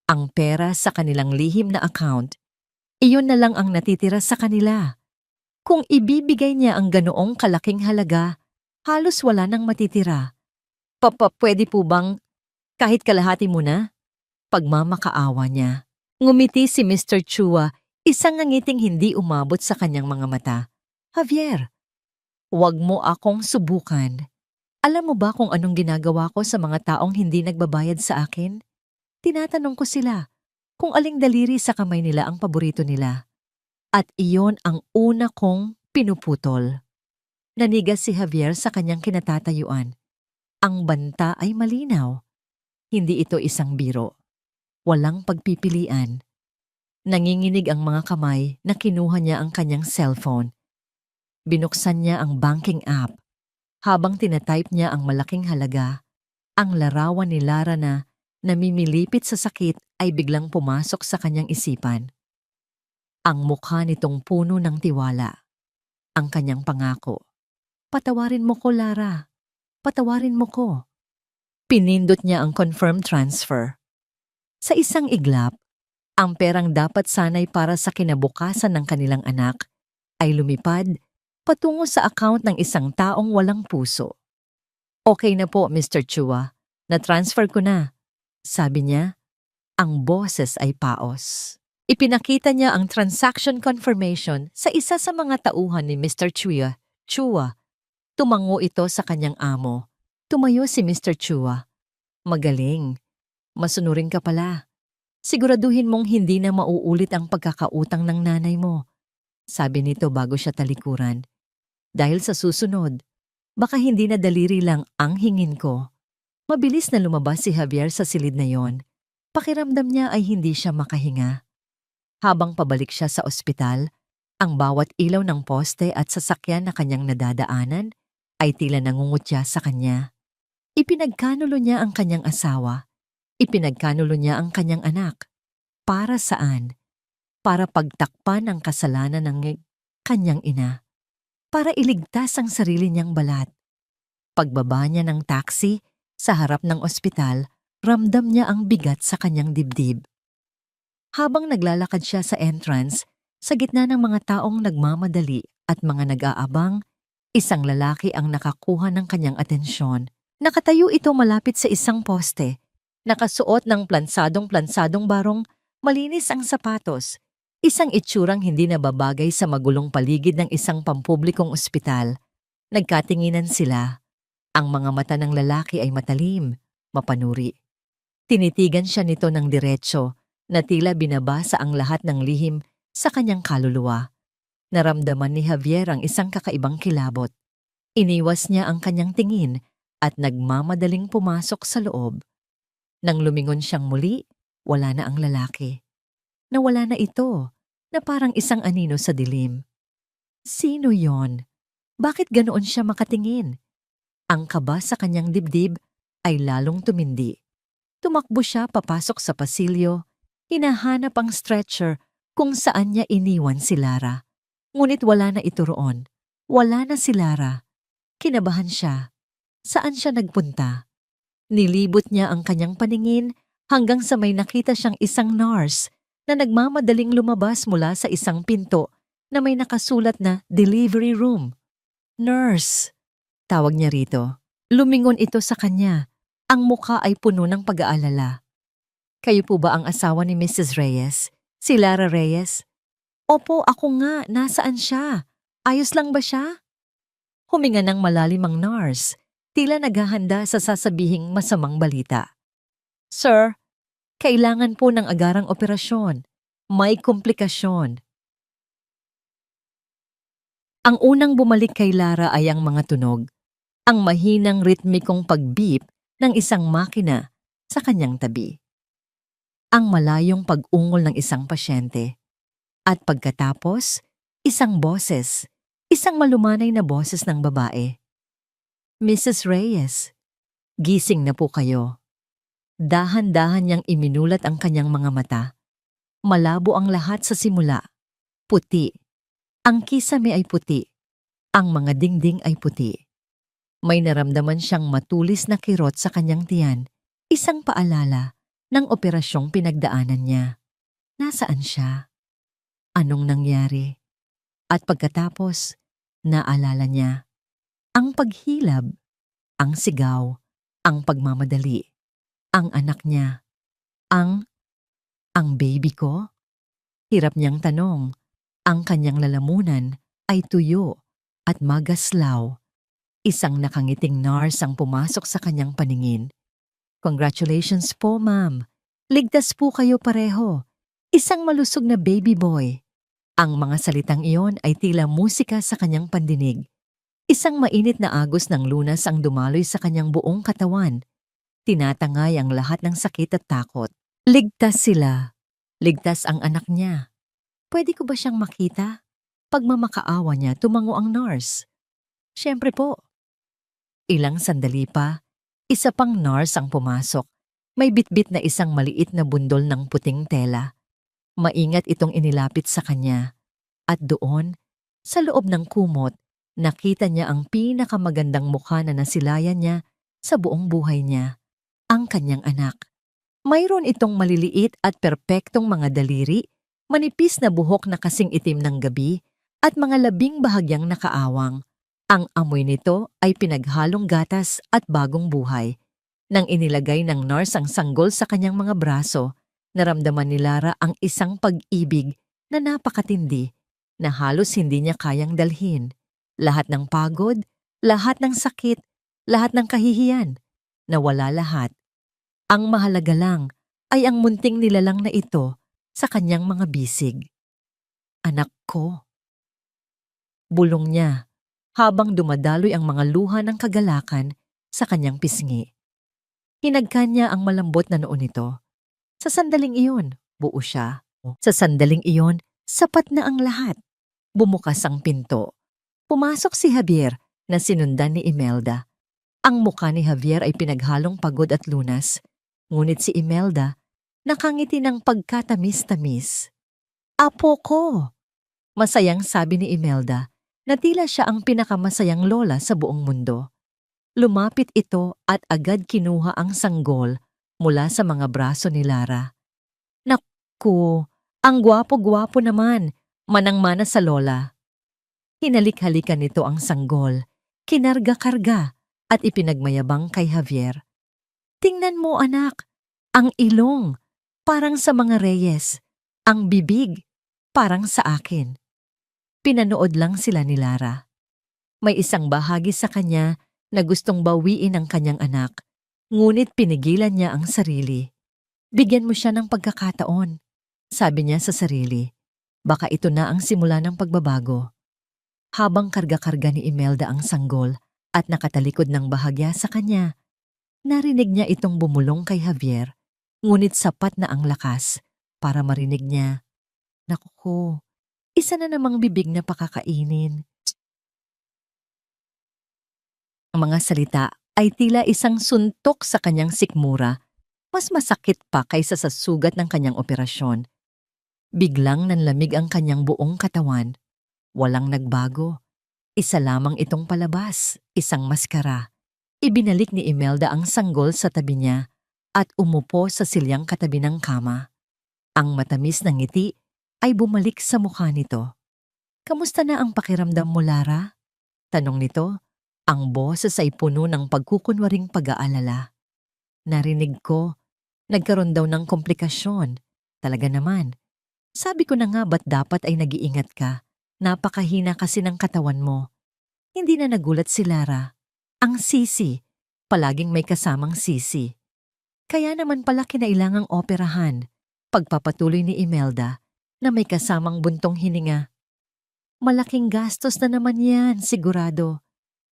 Ang pera sa kanilang lihim na account, iyon na lang ang natitira sa kanila. Kung ibibigay niya ang ganoong kalaking halaga, halos wala nang matitira. Pwede po bang kahit kalahati muna? Pagmamakaawa niya. Ngumiti si Mr. Chua, isang ngangiting hindi umabot sa kanyang mga mata. Javier, huwag mo akong subukan. Alam mo ba kung anong ginagawa ko sa mga taong hindi nagbabayad sa akin? Tinatanong ko sila kung aling daliri sa kamay nila ang paborito nila. At iyon ang una kong pinuputol. Nanigas si Javier sa kanyang kinatatayuan. Ang banta ay malinaw. Hindi ito isang biro. Walang pagpipilian. Nanginginig ang mga kamay na kinuha niya ang kanyang cellphone. Binuksan niya ang banking app. Habang tinatype niya ang malaking halaga, ang larawan ni Lara na namimilipit sa sakit ay biglang pumasok sa kanyang isipan. Ang mukha nitong puno ng tiwala. Ang kanyang pangako. Patawarin mo ko, Lara. Patawarin mo ko. Pinindot niya ang confirm transfer. Sa isang iglap, ang perang dapat sanay para sa kinabukasan ng kanilang anak ay lumipad patungo sa account ng isang taong walang puso. Okay na po, Mr. Chua. Na-transfer ko na. Sabi niya, ang boses ay paos. Ipinakita niya ang transaction confirmation sa isa sa mga tauhan ni Mr. Chua. Tumango ito sa kanyang amo. Tumayo si Mr. Chua. Magaling. Masunurin ka pala. Siguraduhin mong hindi na mauulit ang pagkakautang ng nanay mo. Sabi nito bago siya talikuran. Dahil sa susunod, baka hindi na daliri lang ang hingin ko. Mabilis na lumabas si Javier sa silid na yon. Pakiramdam niya ay hindi siya makahinga. Habang pabalik siya sa ospital, ang bawat ilaw ng poste at sasakyan na kanyang nadadaanan ay tila nangungutya sa kanya. Ipinagkanulo niya ang kanyang asawa. Ipinagkanulo niya ang kanyang anak. Para saan? Para pagtakpan ang kasalanan ng kanyang ina. Para iligtas ang sarili niyang balat. Pagbaba niya ng taxi sa harap ng ospital, ramdam niya ang bigat sa kanyang dibdib. Habang naglalakad siya sa entrance, sa gitna ng mga taong nagmamadali at mga nag-aabang, isang lalaki ang nakakuha ng kanyang atensyon. Nakatayo ito malapit sa isang poste. Nakasuot ng plansadong barong, malinis ang sapatos. Isang itsurang hindi nababagay sa magulong paligid ng isang pampublikong ospital. Nagkatinginan sila. Ang mga mata ng lalaki ay matalim, mapanuri. Tinitigan siya nito ng diretso na tila binabasa ang lahat ng lihim sa kanyang kaluluwa. Naramdaman ni Javier ang isang kakaibang kilabot. Iniwas niya ang kanyang tingin at nagmamadaling pumasok sa loob. Nang lumingon siyang muli, wala na ang lalaki. Nawala na ito, na parang isang anino sa dilim. Sino yon? Bakit ganoon siya makatingin? Ang kaba sa kanyang dibdib ay lalong tumindi. Tumakbo siya papasok sa pasilyo, hinahanap ang stretcher kung saan niya iniwan si Lara. Ngunit wala na ito roon. Wala na si Lara. Kinabahan siya. Saan siya nagpunta? Nilibot niya ang kanyang paningin hanggang sa may nakita siyang isang nurse na nagmamadaling lumabas mula sa isang pinto na may nakasulat na delivery room. Nurse! Tawag niya rito. Lumingon ito sa kanya. Ang mukha ay puno ng pag-aalala. Kayo po ba ang asawa ni Mrs. Reyes? Si Lara Reyes? Opo, ako nga. Nasaan siya? Ayos lang ba siya? Huminga ng malalim ang nurse. Tila naghahanda sa sasabihing masamang balita. Sir, kailangan po ng agarang operasyon. May komplikasyon. Ang unang bumalik kay Lara ay ang mga tunog. Ang mahinang ritmikong pag-beep ng isang makina sa kanyang tabi. Ang malayong pag-ungol ng isang pasyente. At pagkatapos, isang boses, isang malumanay na boses ng babae. Mrs. Reyes, gising na po kayo. Dahan-dahan niyang iminulat ang kanyang mga mata. Malabo ang lahat sa simula. Puti. Ang kisame ay puti. Ang mga dingding ay puti. May naramdaman siyang matulis na kirot sa kanyang tiyan, isang paalala ng operasyong pinagdaanan niya. Nasaan siya? Anong nangyari? At pagkatapos, naalala niya. Ang paghilab, ang sigaw, ang pagmamadali, ang anak niya, ang baby ko? Hirap niyang tanong. Ang kanyang lalamunan ay tuyo at magaslaw. Isang nakangiting nurse ang pumasok sa kanyang paningin. Congratulations po, ma'am. Ligtas po kayo pareho. Isang malusog na baby boy. Ang mga salitang iyon ay tila musika sa kanyang pandinig. Isang mainit na agos ng lunas ang dumaloy sa kanyang buong katawan. Tinatangay ang lahat ng sakit at takot. Ligtas sila. Ligtas ang anak niya. Pwede ko ba siyang makita? Pagmamakaawa niya, tumango ang nurse. Siyempre po. Ilang sandali pa, isa pang nurse ang pumasok. May bitbit na isang maliit na bundol ng puting tela. Maingat itong inilapit sa kanya. At doon, sa loob ng kumot, nakita niya ang pinakamagandang mukha na nasilayan niya sa buong buhay niya. Ang kanyang anak. Mayroon itong maliliit at perpektong mga daliri, manipis na buhok na kasing itim ng gabi, at mga labing bahagyang nakaawang. Ang amoy nito ay pinaghalong gatas at bagong buhay. Nang inilagay ng nurse ang sanggol sa kanyang mga braso, naramdaman ni Lara ang isang pag-ibig na napakatindi na halos hindi niya kayang dalhin. Lahat ng pagod, lahat ng sakit, lahat ng kahihiyan, nawala lahat. Ang mahalaga lang ay ang munting nilalang na ito sa kanyang mga bisig. Anak ko. Bulong niya habang dumadaloy ang mga luha ng kagalakan sa kanyang pisngi. Hinagkan niya ang malambot na noo nito. Sa sandaling iyon, buo siya. Sa sandaling iyon, sapat na ang lahat. Bumukas ang pinto. Pumasok si Javier na sinundan ni Imelda. Ang mukha ni Javier ay pinaghalong pagod at lunas. Ngunit si Imelda, nakangiti ng pagkatamis-tamis. Apo ko! Masayang sabi ni Imelda na tila siya ang pinakamasayang lola sa buong mundo. Lumapit ito at agad kinuha ang sanggol mula sa mga braso ni Lara. Naku, ang gwapo-gwapo naman, manang-mana sa lola. Hinalik-halikan nito ang sanggol, kinarga-karga at ipinagmayabang kay Javier. Tingnan mo anak, ang ilong, parang sa mga Reyes, ang bibig, parang sa akin. Pinanood lang sila ni Lara. May isang bahagi sa kanya na gustong bawiin ang kanyang anak, ngunit pinigilan niya ang sarili. Bigyan mo siya ng pagkakataon, sabi niya sa sarili. Baka ito na ang simula ng pagbabago. Habang karga-karga ni Imelda ang sanggol at nakatalikod ng bahagya sa kanya, narinig niya itong bumulong kay Javier, ngunit sapat na ang lakas para marinig niya. Naku ko, isa na namang bibig na pakakainin. Ang mga salita ay tila isang suntok sa kanyang sikmura, mas masakit pa kaysa sa sugat ng kanyang operasyon. Biglang nanlamig ang kanyang buong katawan. Walang nagbago. Isa lamang itong palabas, isang maskara. Ibinalik ni Imelda ang sanggol sa tabi niya at umupo sa silyang katabi ng kama. Ang matamis na ngiti ay bumalik sa mukha nito. "Kamusta na ang pakiramdam mo, Lara?" tanong nito. Ang boses ay puno ng pagkukunwaring pag-aalala. "Narinig ko, nagkaroon daw ng komplikasyon. Talaga naman. Sabi ko na nga ba't dapat ay nag-iingat ka. Napakahina kasi ng katawan mo." Hindi na nagulat si Lara. Ang sisi, palaging may kasamang sisi. Kaya naman pala kinailangang operahan. Pagpapatuloy ni Imelda na may kasamang buntong hininga. "Malaking gastos na naman yan, sigurado.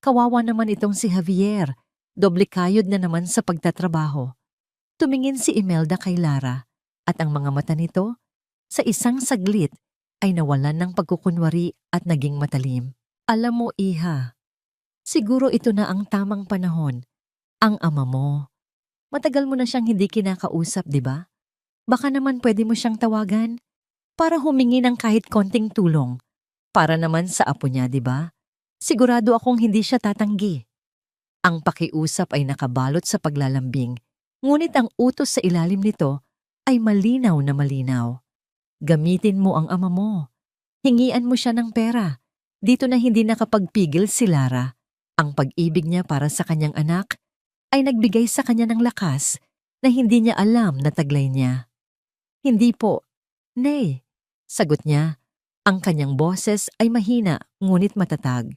Kawawa naman itong si Javier. Doble kayod na naman sa pagtatrabaho." Tumingin si Imelda kay Lara at ang mga mata nito sa isang saglit ay nawalan ng pagkukunwari at naging matalim. "Alam mo, Iha, siguro ito na ang tamang panahon. Ang ama mo, matagal mo na siyang hindi kinakausap, di ba? Baka naman pwede mo siyang tawagan para humingi ng kahit konting tulong. Para naman sa apo niya, di ba? Sigurado akong hindi siya tatanggi." Ang pakiusap ay nakabalot sa paglalambing, ngunit ang utos sa ilalim nito ay malinaw na malinaw. "Gamitin mo ang ama mo. Hingian mo siya ng pera." Dito na hindi nakapagpigil si Lara. Ang pag-ibig niya para sa kanyang anak ay nagbigay sa kanya ng lakas na hindi niya alam na taglay niya. "Hindi po, Nay," sagot niya. Ang kanyang boses ay mahina ngunit matatag.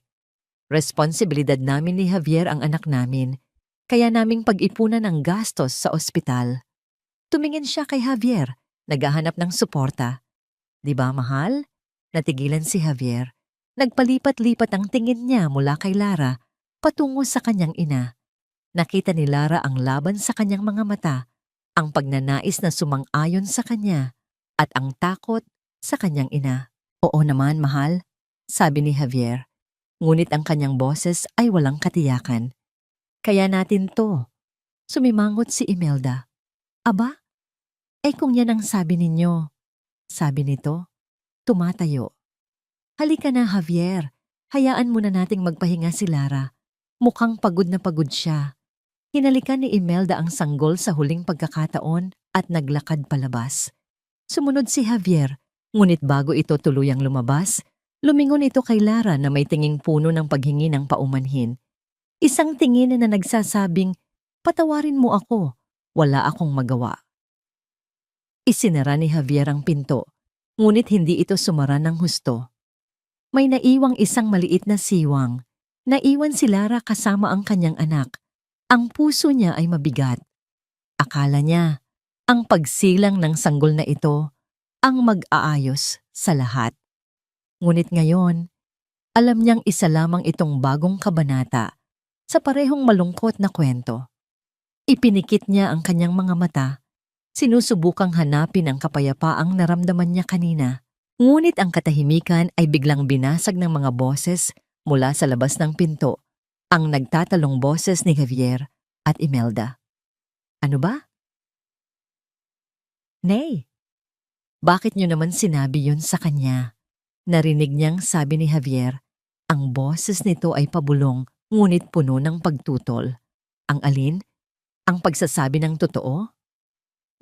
"Responsibilidad namin ni Javier ang anak namin, kaya naming pag-ipunan ng gastos sa ospital." Tumingin siya kay Javier, naghahanap ng suporta. "Di ba, mahal?" Natigilan si Javier. Nagpalipat-lipat ang tingin niya mula kay Lara patungo sa kanyang ina. Nakita ni Lara ang laban sa kanyang mga mata, ang pagnanais na sumang-ayon sa kanya, at ang takot sa kanyang ina. "Oo naman, mahal," sabi ni Javier. Ngunit ang kanyang boses ay walang katiyakan. "Kaya natin to." Sumimangot si Imelda. "Aba, kung yan ang sabi ninyo," sabi nito, tumatayo. "Halika na, Javier. Hayaan muna nating magpahinga si Lara. Mukhang pagod na pagod siya." Hinalikan ni Imelda ang sanggol sa huling pagkakataon at naglakad palabas. Sumunod si Javier, ngunit bago ito tuluyang lumabas, lumingon ito kay Lara na may tinging puno ng paghingi ng paumanhin. Isang tingin na nagsasabing, "Patawarin mo ako, wala akong magawa." Isinara ni Javier ang pinto, ngunit hindi ito sumara ng husto. May naiwang isang maliit na siwang. Naiwan si Lara kasama ang kanyang anak. Ang puso niya ay mabigat. Akala niya, ang pagsilang ng sanggol na ito ang mag-aayos sa lahat. Ngunit ngayon, alam niyang isa lamang itong bagong kabanata sa parehong malungkot na kwento. Ipinikit niya ang kanyang mga mata, sinusubukang hanapin ang kapayapaang naramdaman niya kanina. Ngunit ang katahimikan ay biglang binasag ng mga boses mula sa labas ng pinto, ang nagtatalong boses ni Javier at Imelda. "Ano ba?" "Nay, bakit niyo naman sinabi yun sa kanya?" Narinig niyang sabi ni Javier. Ang boses nito ay pabulong ngunit puno ng pagtutol. "Ang alin? Ang pagsasabi ng totoo?"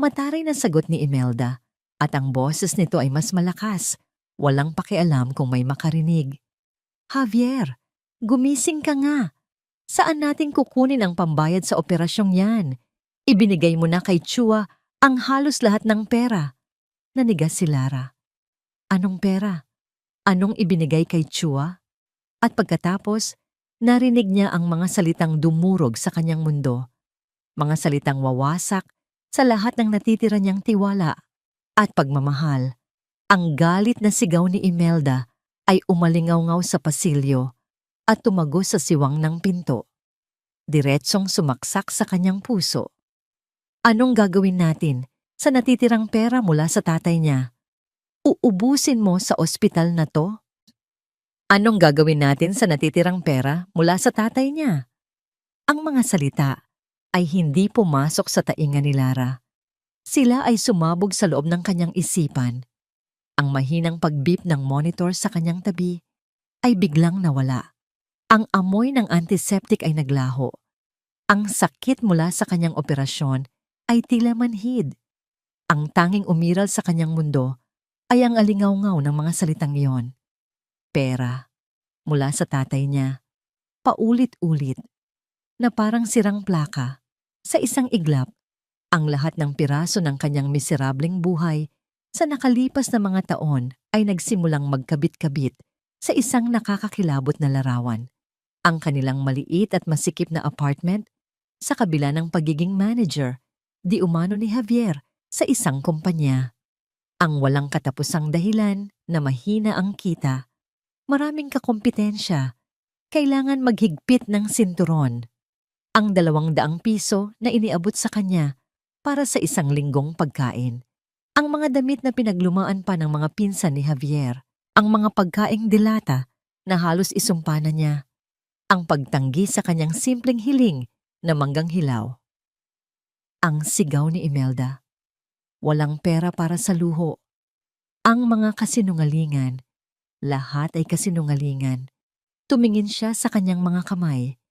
Mataray na sagot ni Imelda. At ang boses nito ay mas malakas, walang pakialam kung may makarinig. "Javier, gumising ka nga. Saan natin kukunin ang pambayad sa operasyong yan? Ibinigay mo na kay Chua ang halos lahat ng pera." Nanigas si Lara. "Anong pera? Anong ibinigay kay Chua?" At pagkatapos, narinig niya ang mga salitang dumurog sa kanyang mundo. Mga salitang wawasak sa lahat ng natitira niyang tiwala at pagmamahal. Ang galit na sigaw ni Imelda ay umalingaw-ngaw sa pasilyo at tumagos sa siwang ng pinto. Diretsong sumaksak sa kanyang puso. "Anong gagawin natin? sa natitirang pera mula sa tatay niya. Uubusin mo sa ospital na to? Anong gagawin natin sa natitirang pera mula sa tatay niya? Ang mga salita ay hindi pumasok sa tainga ni Lara. Sila ay sumabog sa loob ng kanyang isipan. Ang mahinang pag-beep ng monitor sa kanyang tabi ay biglang nawala. Ang amoy ng antiseptic ay naglaho. Ang sakit mula sa kanyang operasyon ay tila manhid. Ang tanging umiral sa kanyang mundo ay ang alingaw-ngaw ng mga salitang iyon. Pera, mula sa tatay niya, paulit-ulit, na parang sirang plaka. Sa isang iglap, ang lahat ng piraso ng kanyang miserableng buhay sa nakalipas na mga taon ay nagsimulang magkabit-kabit sa isang nakakakilabot na larawan. Ang kanilang maliit at masikip na apartment sa kabila ng pagiging manager, di umano ni Javier sa isang kumpanya. Ang walang katapusang dahilan na mahina ang kita, maraming kakompetensya, kailangan maghigpit ng sinturon. Ang 200 piso na iniabot sa kanya para sa isang linggong pagkain. Ang mga damit na pinaglumaan pa ng mga pinsan ni Javier. Ang mga pagkaing dilata na halos isumpa na niya. Ang pagtanggi sa kanyang simpleng hiling na manggang hilaw. Ang sigaw ni Imelda. Walang pera para sa luho. Ang mga kasinungalingan. Lahat ay kasinungalingan. Tumingin siya sa kanyang mga kamay.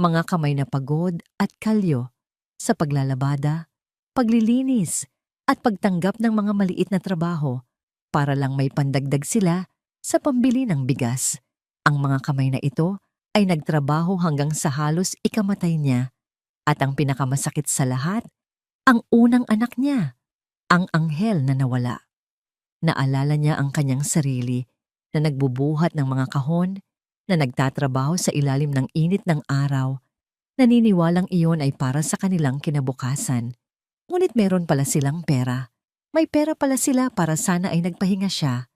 Mga kamay na pagod at kalyo sa paglalabada, paglilinis at pagtanggap ng mga maliit na trabaho para lang may pandagdag sila sa pambili ng bigas. Ang mga kamay na ito ay nagtrabaho hanggang sa halos ikamatay niya. At ang pinakamasakit sa lahat, ang unang anak niya, ang anghel na nawala. Naalala niya ang kanyang sarili na nagbubuhat ng mga kahon, na nagtatrabaho sa ilalim ng init ng araw, naniniwalang iyon ay para sa kanilang kinabukasan. Ngunit meron pala silang pera. May pera pala sila para sana ay nagpahinga siya.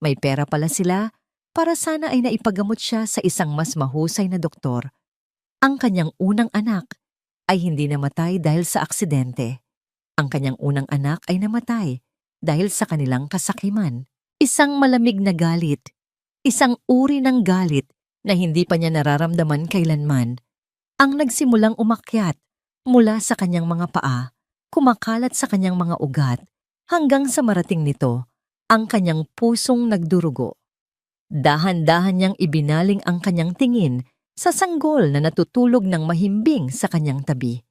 May pera pala sila para sana ay naipagamot siya sa isang mas mahusay na doktor. Ang kanyang unang anak ay hindi namatay dahil sa aksidente. Ang kanyang unang anak ay namatay dahil sa kanilang kasakiman. Isang malamig na galit. Isang uri ng galit na hindi pa niya nararamdaman kailanman ang nagsimulang umakyat mula sa kanyang mga paa, kumakalat sa kanyang mga ugat, hanggang sa marating nito ang kanyang pusong nagdurugo. Dahan-dahan niyang ibinaling ang kanyang tingin sa sanggol na natutulog ng mahimbing sa kanyang tabi.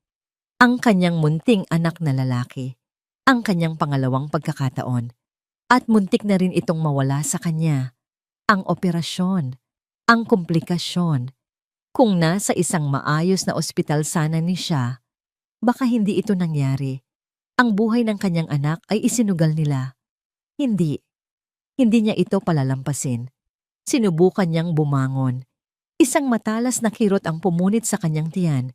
Ang kanyang munting anak na lalaki, ang kanyang pangalawang pagkakataon, at muntik na rin itong mawala sa kanya. Ang operasyon, ang komplikasyon. Kung nasa isang maayos na ospital sana ni siya, baka hindi ito nangyari. Ang buhay ng kanyang anak ay isinugal nila. Hindi niya ito palalampasin. Sinubukan niyang bumangon. Isang matalas na kirot ang pumunit sa kanyang tiyan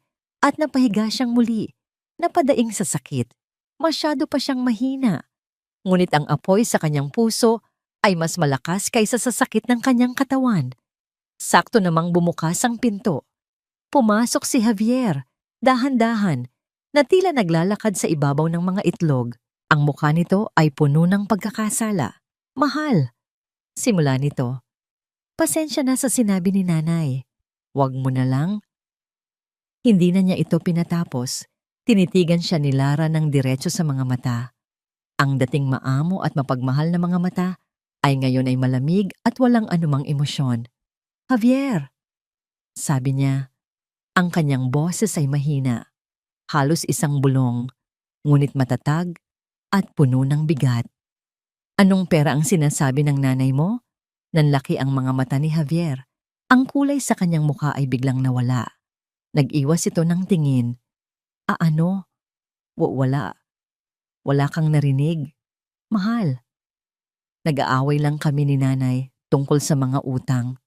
at napahiga siyang muli, napadaing sa sakit. Masyado pa siyang mahina. Ngunit ang apoy sa kanyang puso ay mas malakas kaysa sa sakit ng kanyang katawan. Sakto namang bumukas ang pinto. Pumasok si Javier, dahan-dahan, na tila naglalakad sa ibabaw ng mga itlog. Ang mukha nito ay puno ng pagkakasala. Mahal. Simula nito, pasensya na sa sinabi ni nanay. Huwag mo na lang. Hindi na niya ito pinatapos. Tinitigan siya ni Lara ng diretso sa mga mata. Ang dating maamo at mapagmahal na mga mata ay ngayon ay malamig at walang anumang emosyon. Javier, sabi niya. Ang kanyang boses ay mahina, halos isang bulong, ngunit matatag at puno ng bigat. Anong pera ang sinasabi ng nanay mo? Nanlaki ang mga mata ni Javier. Ang kulay sa kanyang mukha ay biglang nawala. Nag-iwas ito ng tingin. Ano? Wala. Wala kang narinig. Mahal. Nag-aaway lang kami ni nanay tungkol sa mga utang.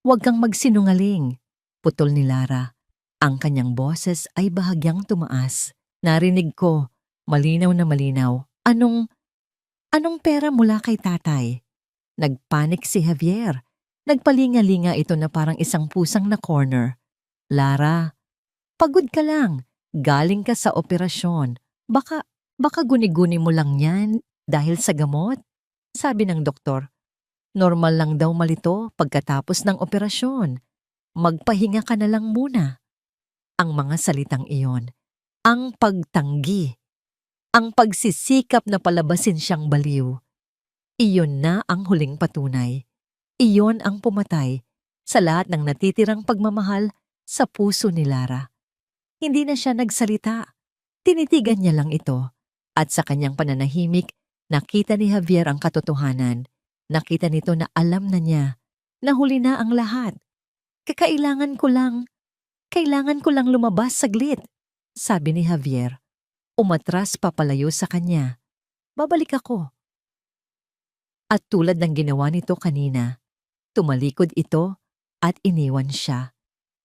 Huwag kang magsinungaling, putol ni Lara. Ang kanyang boses ay bahagyang tumaas. Narinig ko, malinaw na malinaw. Anong pera mula kay tatay? Nagpanik si Javier. Nagpalinga-linga ito na parang isang pusang na corner. Lara, pagod ka lang. Galing ka sa operasyon. Baka Baka guni-guni mo lang yan dahil sa gamot, sabi ng doktor. Normal lang daw malito pagkatapos ng operasyon. Magpahinga ka na lang muna. Ang mga salitang iyon, ang pagtanggi, ang pagsisikap na palabasin siyang baliw, iyon na ang huling patunay. Iyon ang pumatay sa lahat ng natitirang pagmamahal sa puso ni Lara. Hindi na siya nagsalita. Tinitigan niya lang ito. At sa kanyang pananahimik, nakita ni Javier ang katotohanan. Nakita nito na alam na niya na huli na ang lahat. Kailangan ko lang lumabas saglit, sabi ni Javier. Umatras papalayo sa kanya. Babalik ako. At tulad ng ginawa nito kanina, tumalikod ito at iniwan siya.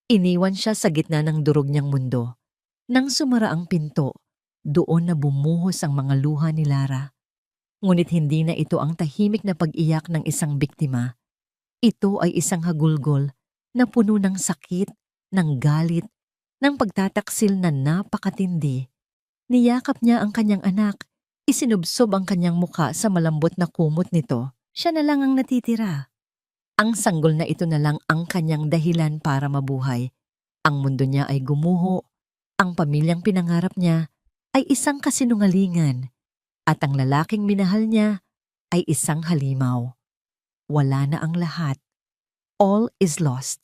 Iniwan siya sa gitna ng durog niyang mundo. Nang sumara ang pinto, doon na bumuhos ang mga luha ni Lara. Ngunit hindi na ito ang tahimik na pag-iyak ng isang biktima. Ito ay isang hagulgol na puno ng sakit, ng galit, ng pagtataksil na napakatindi. Niyakap niya ang kanyang anak, isinubsob ang kanyang muka sa malambot na kumot nito. Siya na lang ang natitira. Ang sanggol na ito na lang ang kanyang dahilan para mabuhay. Ang mundo niya ay gumuho. Ang pamilyang pinangarap niya ay isang kasinungalingan. At ang lalaking minahal niya ay isang halimaw. Wala na ang lahat. All is lost.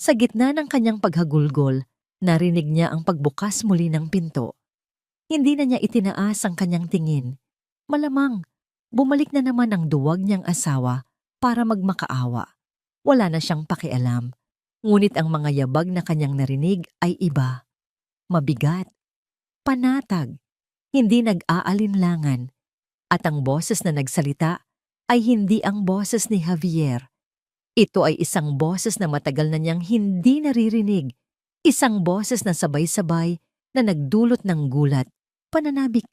Sa gitna ng kanyang paghagulgol, narinig niya ang pagbukas muli ng pinto. Hindi na niya itinaas ang kanyang tingin. Malamang, bumalik na naman ang duwag niyang asawa para magmakaawa. Wala na siyang pakialam. Ngunit ang mga yabag na kanyang narinig ay iba. Mabigat. Panatag. Hindi nag-aalinlangan. At ang boses na nagsalita ay hindi ang boses ni Javier. Ito ay isang boses na matagal na niyang hindi naririnig. Isang boses na sabay-sabay na nagdulot ng gulat, pananabik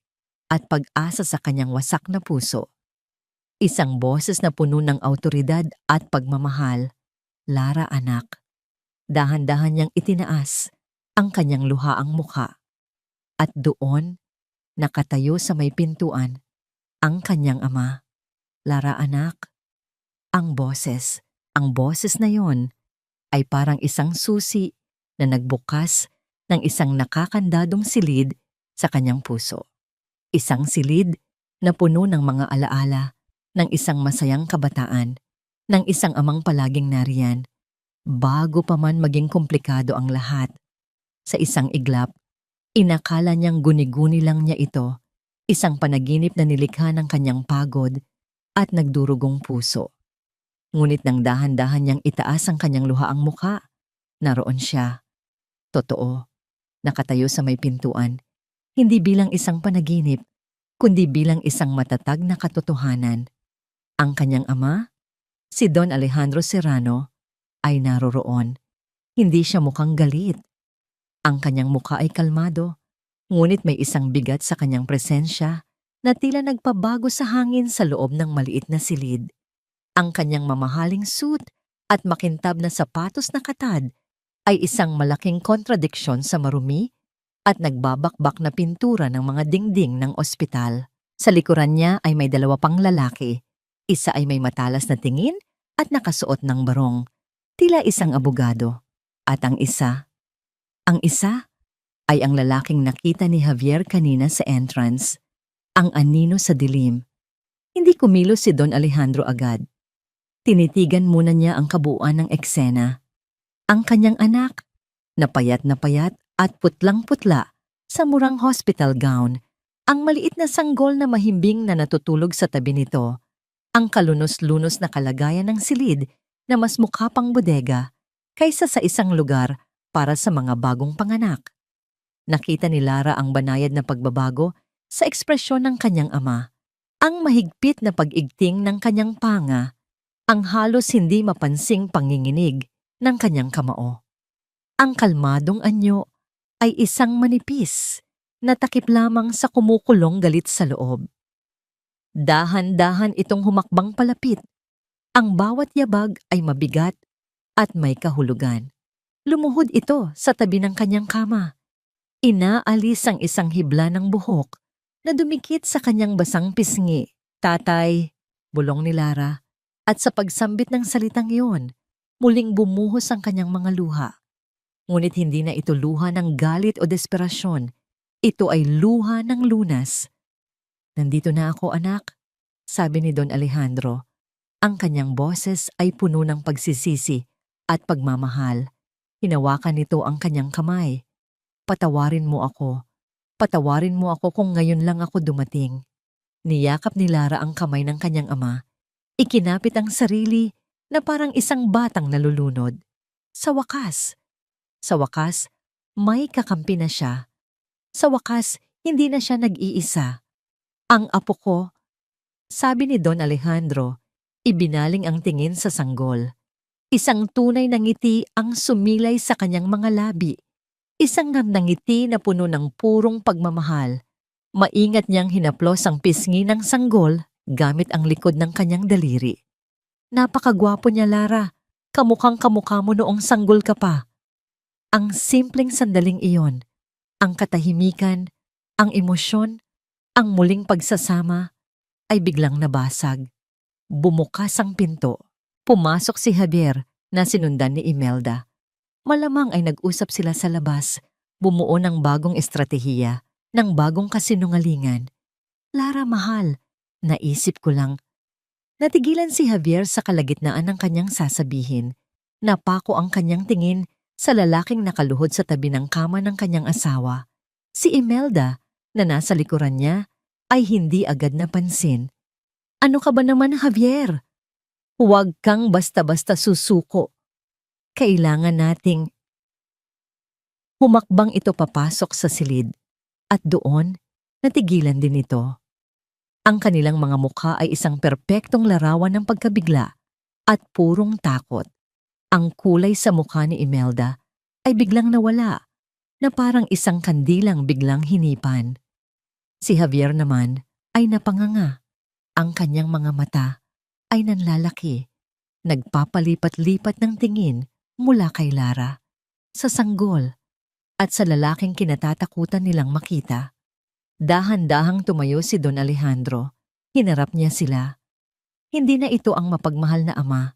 at pag-asa sa kanyang wasak na puso. Isang boses na puno ng awtoridad at pagmamahal. Lara, anak. Dahan-dahan niyang itinaas ang kanyang luhaang mukha. At doon, nakatayo sa may pintuan, ang kanyang ama. Lara, anak. Ang boses na yon ay parang isang susi na nagbukas ng isang nakakandadong silid sa kanyang puso. Isang silid na puno ng mga alaala ng isang masayang kabataan, ng isang amang palaging nariyan, bago pa man maging komplikado ang lahat. Sa isang iglap, inakala niyang guni-guni lang niya ito, isang panaginip na nilikha ng kanyang pagod at nagdurugong puso. Ngunit nang dahan-dahan niyang itaas ang kanyang luhaang mukha, naroon siya. Totoo, nakatayo sa may pintuan, hindi bilang isang panaginip, kundi bilang isang matatag na katotohanan. Ang kanyang ama, si Don Alejandro Serrano, ay naroroon. Hindi siya mukhang galit. Ang kanyang mukha ay kalmado, ngunit may isang bigat sa kanyang presensya na tila nagpabago sa hangin sa loob ng maliit na silid. Ang kanyang mamahaling suit at makintab na sapatos na katad ay isang malaking kontradiksyon sa marumi at nagbabakbak na pintura ng mga dingding ng ospital. Sa likuran niya ay may dalawa pang lalaki. Isa ay may matalas na tingin at nakasuot ng barong, tila isang abogado. At ang isa ay ang lalaking nakita ni Javier kanina sa entrance, ang anino sa dilim. Hindi kumilos si Don Alejandro agad. Tinitigan muna niya ang kabuuan ng eksena. Ang kanyang anak, na payat at putlang-putla sa murang hospital gown, ang maliit na sanggol na mahimbing na natutulog sa tabi nito, ang kalunos-lunos na kalagayan ng silid na mas mukha pang bodega kaysa sa isang lugar para sa mga bagong panganak. Nakita ni Lara ang banayad na pagbabago sa ekspresyon ng kanyang ama, ang mahigpit na pag-igting ng kanyang panga, ang halos hindi mapansing panginginig ng kanyang kamao. Ang kalmadong anyo ay isang manipis na takip lamang sa kumukulong galit sa loob. Dahan-dahan itong humakbang palapit. Ang bawat yabag ay mabigat at may kahulugan. Lumuhod ito sa tabi ng kanyang kama. Inaalis ang isang hibla ng buhok na dumikit sa kanyang basang pisngi. Tatay, bulong ni Lara, at sa pagsambit ng salitang iyon, muling bumuhos ang kanyang mga luha. Ngunit hindi na ito luha ng galit o desperasyon. Ito ay luha ng lunas. Nandito na ako, anak, sabi ni Don Alejandro. Ang kanyang boses ay puno ng pagsisisi at pagmamahal. Hinawakan nito ang kanyang kamay. Patawarin mo ako. Patawarin mo ako kung ngayon lang ako dumating. Niyakap ni Lara ang kamay ng kanyang ama. Ikinapit ang sarili na parang isang batang nalulunod. Sa wakas, may kakampi na siya. Sa wakas, hindi na siya nag-iisa. Ang apo ko, sabi ni Don Alejandro, ibinaling ang tingin sa sanggol. Isang tunay na ngiti ang sumilay sa kanyang mga labi. Isang ngiti na puno ng purong pagmamahal. Maingat niyang hinaplos ang pisngi ng sanggol gamit ang likod ng kanyang daliri. Napakagwapo niya, Lara. Kamukhang kamukha mo noong sanggol ka pa. Ang simpleng sandaling iyon, ang katahimikan, ang emosyon, ang muling pagsasama, ay biglang nabasag. Bumukas ang pinto. Pumasok si Javier na sinundan ni Imelda. Malamang ay nag-usap sila sa labas, bumuo ng bagong estratehiya, ng bagong kasinungalingan. Lara, mahal, naisip ko lang. Natigilan si Javier sa kalagitnaan ng kanyang sasabihin. Napako ang kanyang tingin sa lalaking nakaluhod sa tabi ng kama ng kanyang asawa. Si Imelda, na nasa likuran niya, ay hindi agad napansin. Ano ka ba naman, Javier? Huwag kang basta-basta susuko. Kailangan nating humakbang ito papasok sa silid. At doon, natigilan din ito. Ang kanilang mga mukha ay isang perpektong larawan ng pagkabigla at purong takot. Ang kulay sa mukha ni Imelda ay biglang nawala, na parang isang kandilang biglang hinipan. Si Javier naman ay napanganga. Ang kanyang mga mata ay nanlalaki, nagpapalipat-lipat ng tingin mula kay Lara, sa sanggol, at sa lalaking kinatatakutan nilang makita. Dahan-dahang tumayo si Don Alejandro. Hinarap niya sila. Hindi na ito ang mapagmahal na ama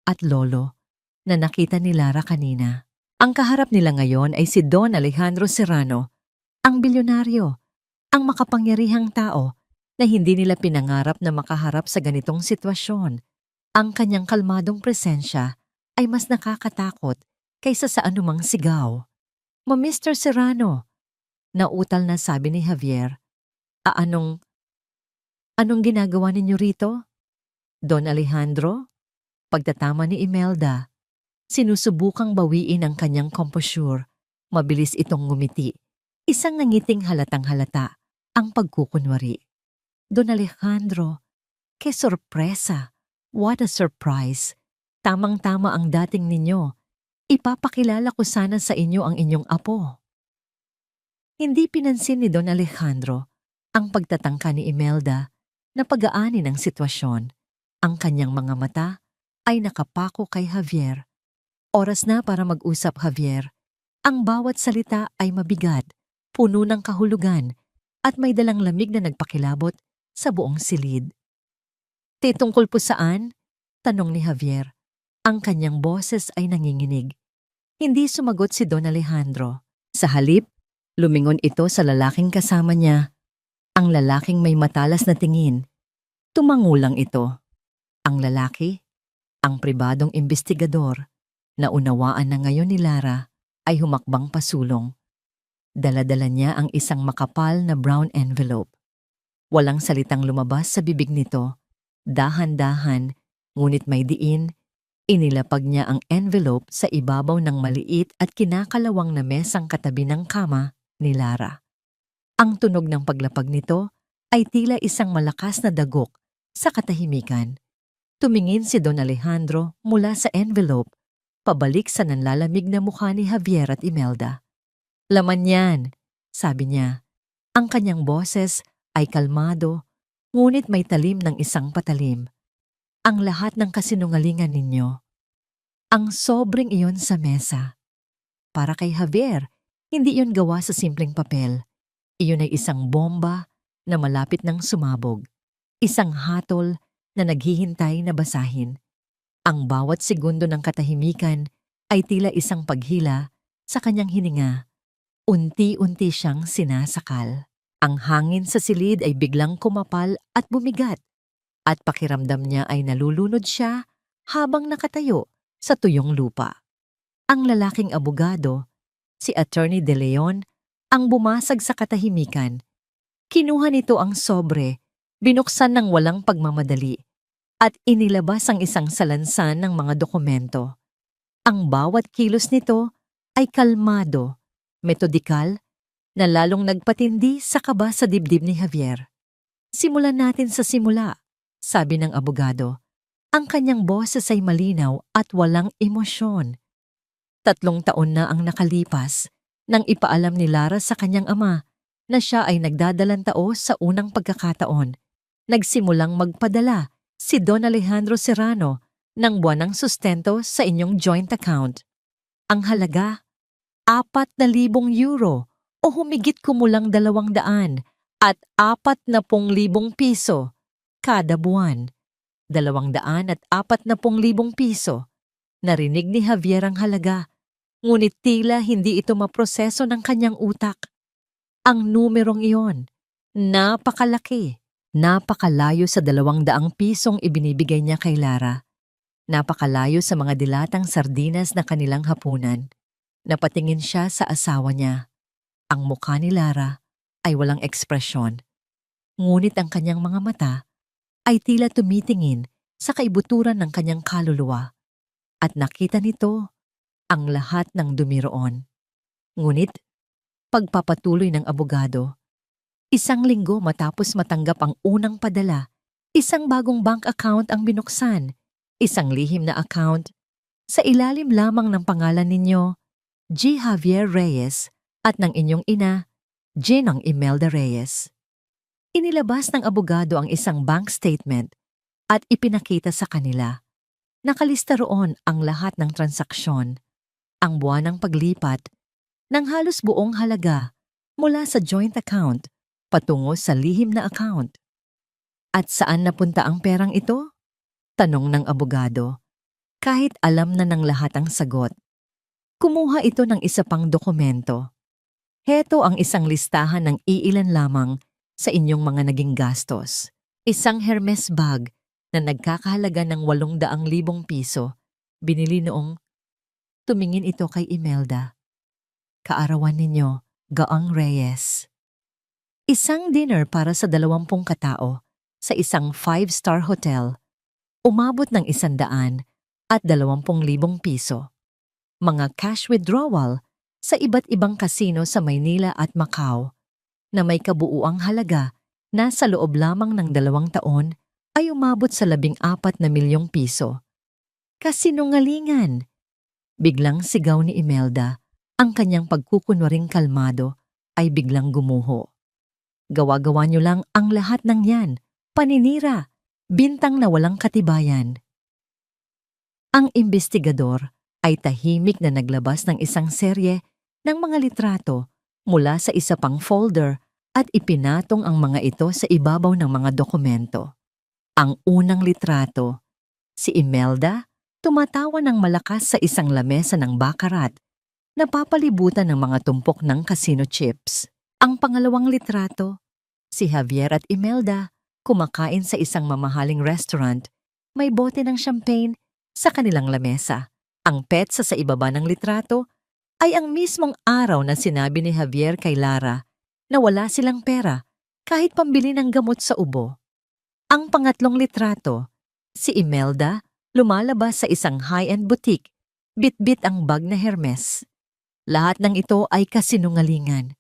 at lolo na nakita ni Lara kanina. Ang kaharap nila ngayon ay si Don Alejandro Serrano, ang bilyonaryo, ang makapangyarihang tao na hindi nila pinangarap na makaharap sa ganitong sitwasyon. Ang kanyang kalmadong presensya ay mas nakakatakot kaysa sa anumang sigaw. Mr. Serrano, nautal na sabi ni Javier. Anong ginagawa ninyo rito? Don Alejandro? Pagtatama ni Imelda. Sinusubukang bawiin ang kanyang composure. Mabilis itong ngumiti. Isang nangiting halatang halata ang pagkukunwari. Don Alejandro, ke sorpresa. What a surprise. Tamang-tama ang dating ninyo. Ipapakilala ko sana sa inyo ang inyong apo. Hindi pinansin ni Don Alejandro ang pagtatangka ni Imelda na pag-aani ng sitwasyon. Ang kanyang mga mata ay nakapako kay Javier. Oras na para mag-usap, Javier. Ang bawat salita ay mabigat, puno ng kahulugan, at may dalang lamig na nagpakilabot sa buong silid. Tungkol po saan? Tanong ni Javier. Ang kanyang boses ay nanginginig. Hindi sumagot si Don Alejandro. Sa halip, lumingon ito sa lalaking kasama niya. Ang lalaking may matalas na tingin. Tumangulang ito. Ang lalaki, ang pribadong investigador, na unawaan na ngayon ni Lara, ay humakbang pasulong. Dala-dala niya ang isang makapal na brown envelope. Walang salitang lumabas sa bibig nito. Dahan-dahan, ngunit may diin, inilapag niya ang envelope sa ibabaw ng maliit at kinakalawang na mesang katabi ng kama ni Lara. Ang tunog ng paglapag nito ay tila isang malakas na dagok sa katahimikan. Tumingin si Don Alejandro mula sa envelope, pabalik sa nanlalamig na mukha ni Javier at Imelda. Laman yan, sabi niya. Ang kanyang boses ay kalmado, ngunit may talim ng isang patalim. Ang lahat ng kasinungalingan ninyo. Ang sobrang iyon sa mesa. Para kay Javier, hindi iyon gawa sa simpleng papel. Iyon ay isang bomba na malapit ng sumabog. Isang hatol na naghihintay na basahin. Ang bawat segundo ng katahimikan ay tila isang paghila sa kanyang hininga. Unti-unti siyang sinasakal. Ang hangin sa silid ay biglang kumapal at bumigat, at pakiramdam niya ay nalulunod siya habang nakatayo sa tuyong lupa. Ang lalaking abogado, si Attorney De Leon, ang bumasag sa katahimikan. Kinuha nito ang sobre, binuksan ng walang pagmamadali, at inilabas ang isang salansan ng mga dokumento. Ang bawat kilos nito ay kalmado, metodikal, na lalong nagpatindi sa kaba sa dibdib ni Javier. Simulan natin sa simula, sabi ng abogado. Ang kanyang boses ay malinaw at walang emosyon. 3 taon na ang nakalipas nang ipaalam ni Lara sa kanyang ama na siya ay nagdadalang tao sa unang pagkakataon. Nagsimulang magpadala si Don Alejandro Serrano ng buwanang sustento sa inyong joint account. Ang halaga, 4,000 euro o humigit kumulang 200 at 40,000 piso kada buwan. 240,000 piso. Narinig ni Javier ang halaga, ngunit tila hindi ito maproseso ng kanyang utak. Ang numerong iyon, napakalaki. Napakalayo sa 200 pisong ibinibigay niya kay Lara. Napakalayo sa mga dilatang sardinas na kanilang hapunan. Napatingin siya sa asawa niya. Ang mukha ni Lara ay walang ekspresyon. Ngunit ang kanyang mga mata ay tila tumitingin sa kaibuturan ng kanyang kaluluwa. At nakita nito ang lahat ng dumiroon. Ngunit, pagpapatuloy ng abogado, 1 linggo matapos matanggap ang unang padala, isang bagong bank account ang binuksan, isang lihim na account, sa ilalim lamang ng pangalan ninyo, G. Javier Reyes, at ng inyong ina, Ginang Imelda Reyes. Inilabas ng abogado ang isang bank statement at ipinakita sa kanila. Nakalista roon ang lahat ng transaksyon, ang buwanang paglipat, ng halos buong halaga mula sa joint account patungo sa lihim na account. At saan napunta ang perang ito? Tanong ng abogado, kahit alam na ng lahat ang sagot. Kumuha ito ng isa pang dokumento. Heto ang isang listahan ng iilan lamang sa inyong mga naging gastos. Isang Hermes bag na nagkakahalaga ng 800,000 piso. Binili noong tumingin ito kay Imelda. Kaarawan ninyo, Gaang Reyes. Isang dinner para sa 20 katao sa isang 5-star hotel. Umabot ng 100,000 at 20,000 piso. Mga cash withdrawal sa iba't ibang kasino sa Maynila at Macau na may kabuuang halaga na sa loob lamang ng 2 taon ay umabot sa 14 na milyong piso. Kasinungalingan! Biglang sigaw ni Imelda, ang kanyang pagkukunwaring kalmado ay biglang gumuho. Gawa-gawa niyo lang ang lahat ng yan, paninira, bintang na walang katibayan. Ang imbestigador ay tahimik na naglabas ng isang serye ng mga litrato mula sa isa pang folder at ipinatong ang mga ito sa ibabaw ng mga dokumento. Ang unang litrato, si Imelda, tumatawa ng malakas sa isang lamesa ng baccarat, napapalibutan ng mga tumpok ng casino chips. Ang pangalawang litrato, si Javier at Imelda, kumakain sa isang mamahaling restaurant, may bote ng champagne sa kanilang lamesa. Ang petsa sa ibaba ng litrato ay ang mismong araw na sinabi ni Javier kay Lara na wala silang pera kahit pambili ng gamot sa ubo. Ang pangatlong litrato, si Imelda, lumalabas sa isang high-end boutique, bit-bit ang bag na Hermes. Lahat ng ito ay kasinungalingan.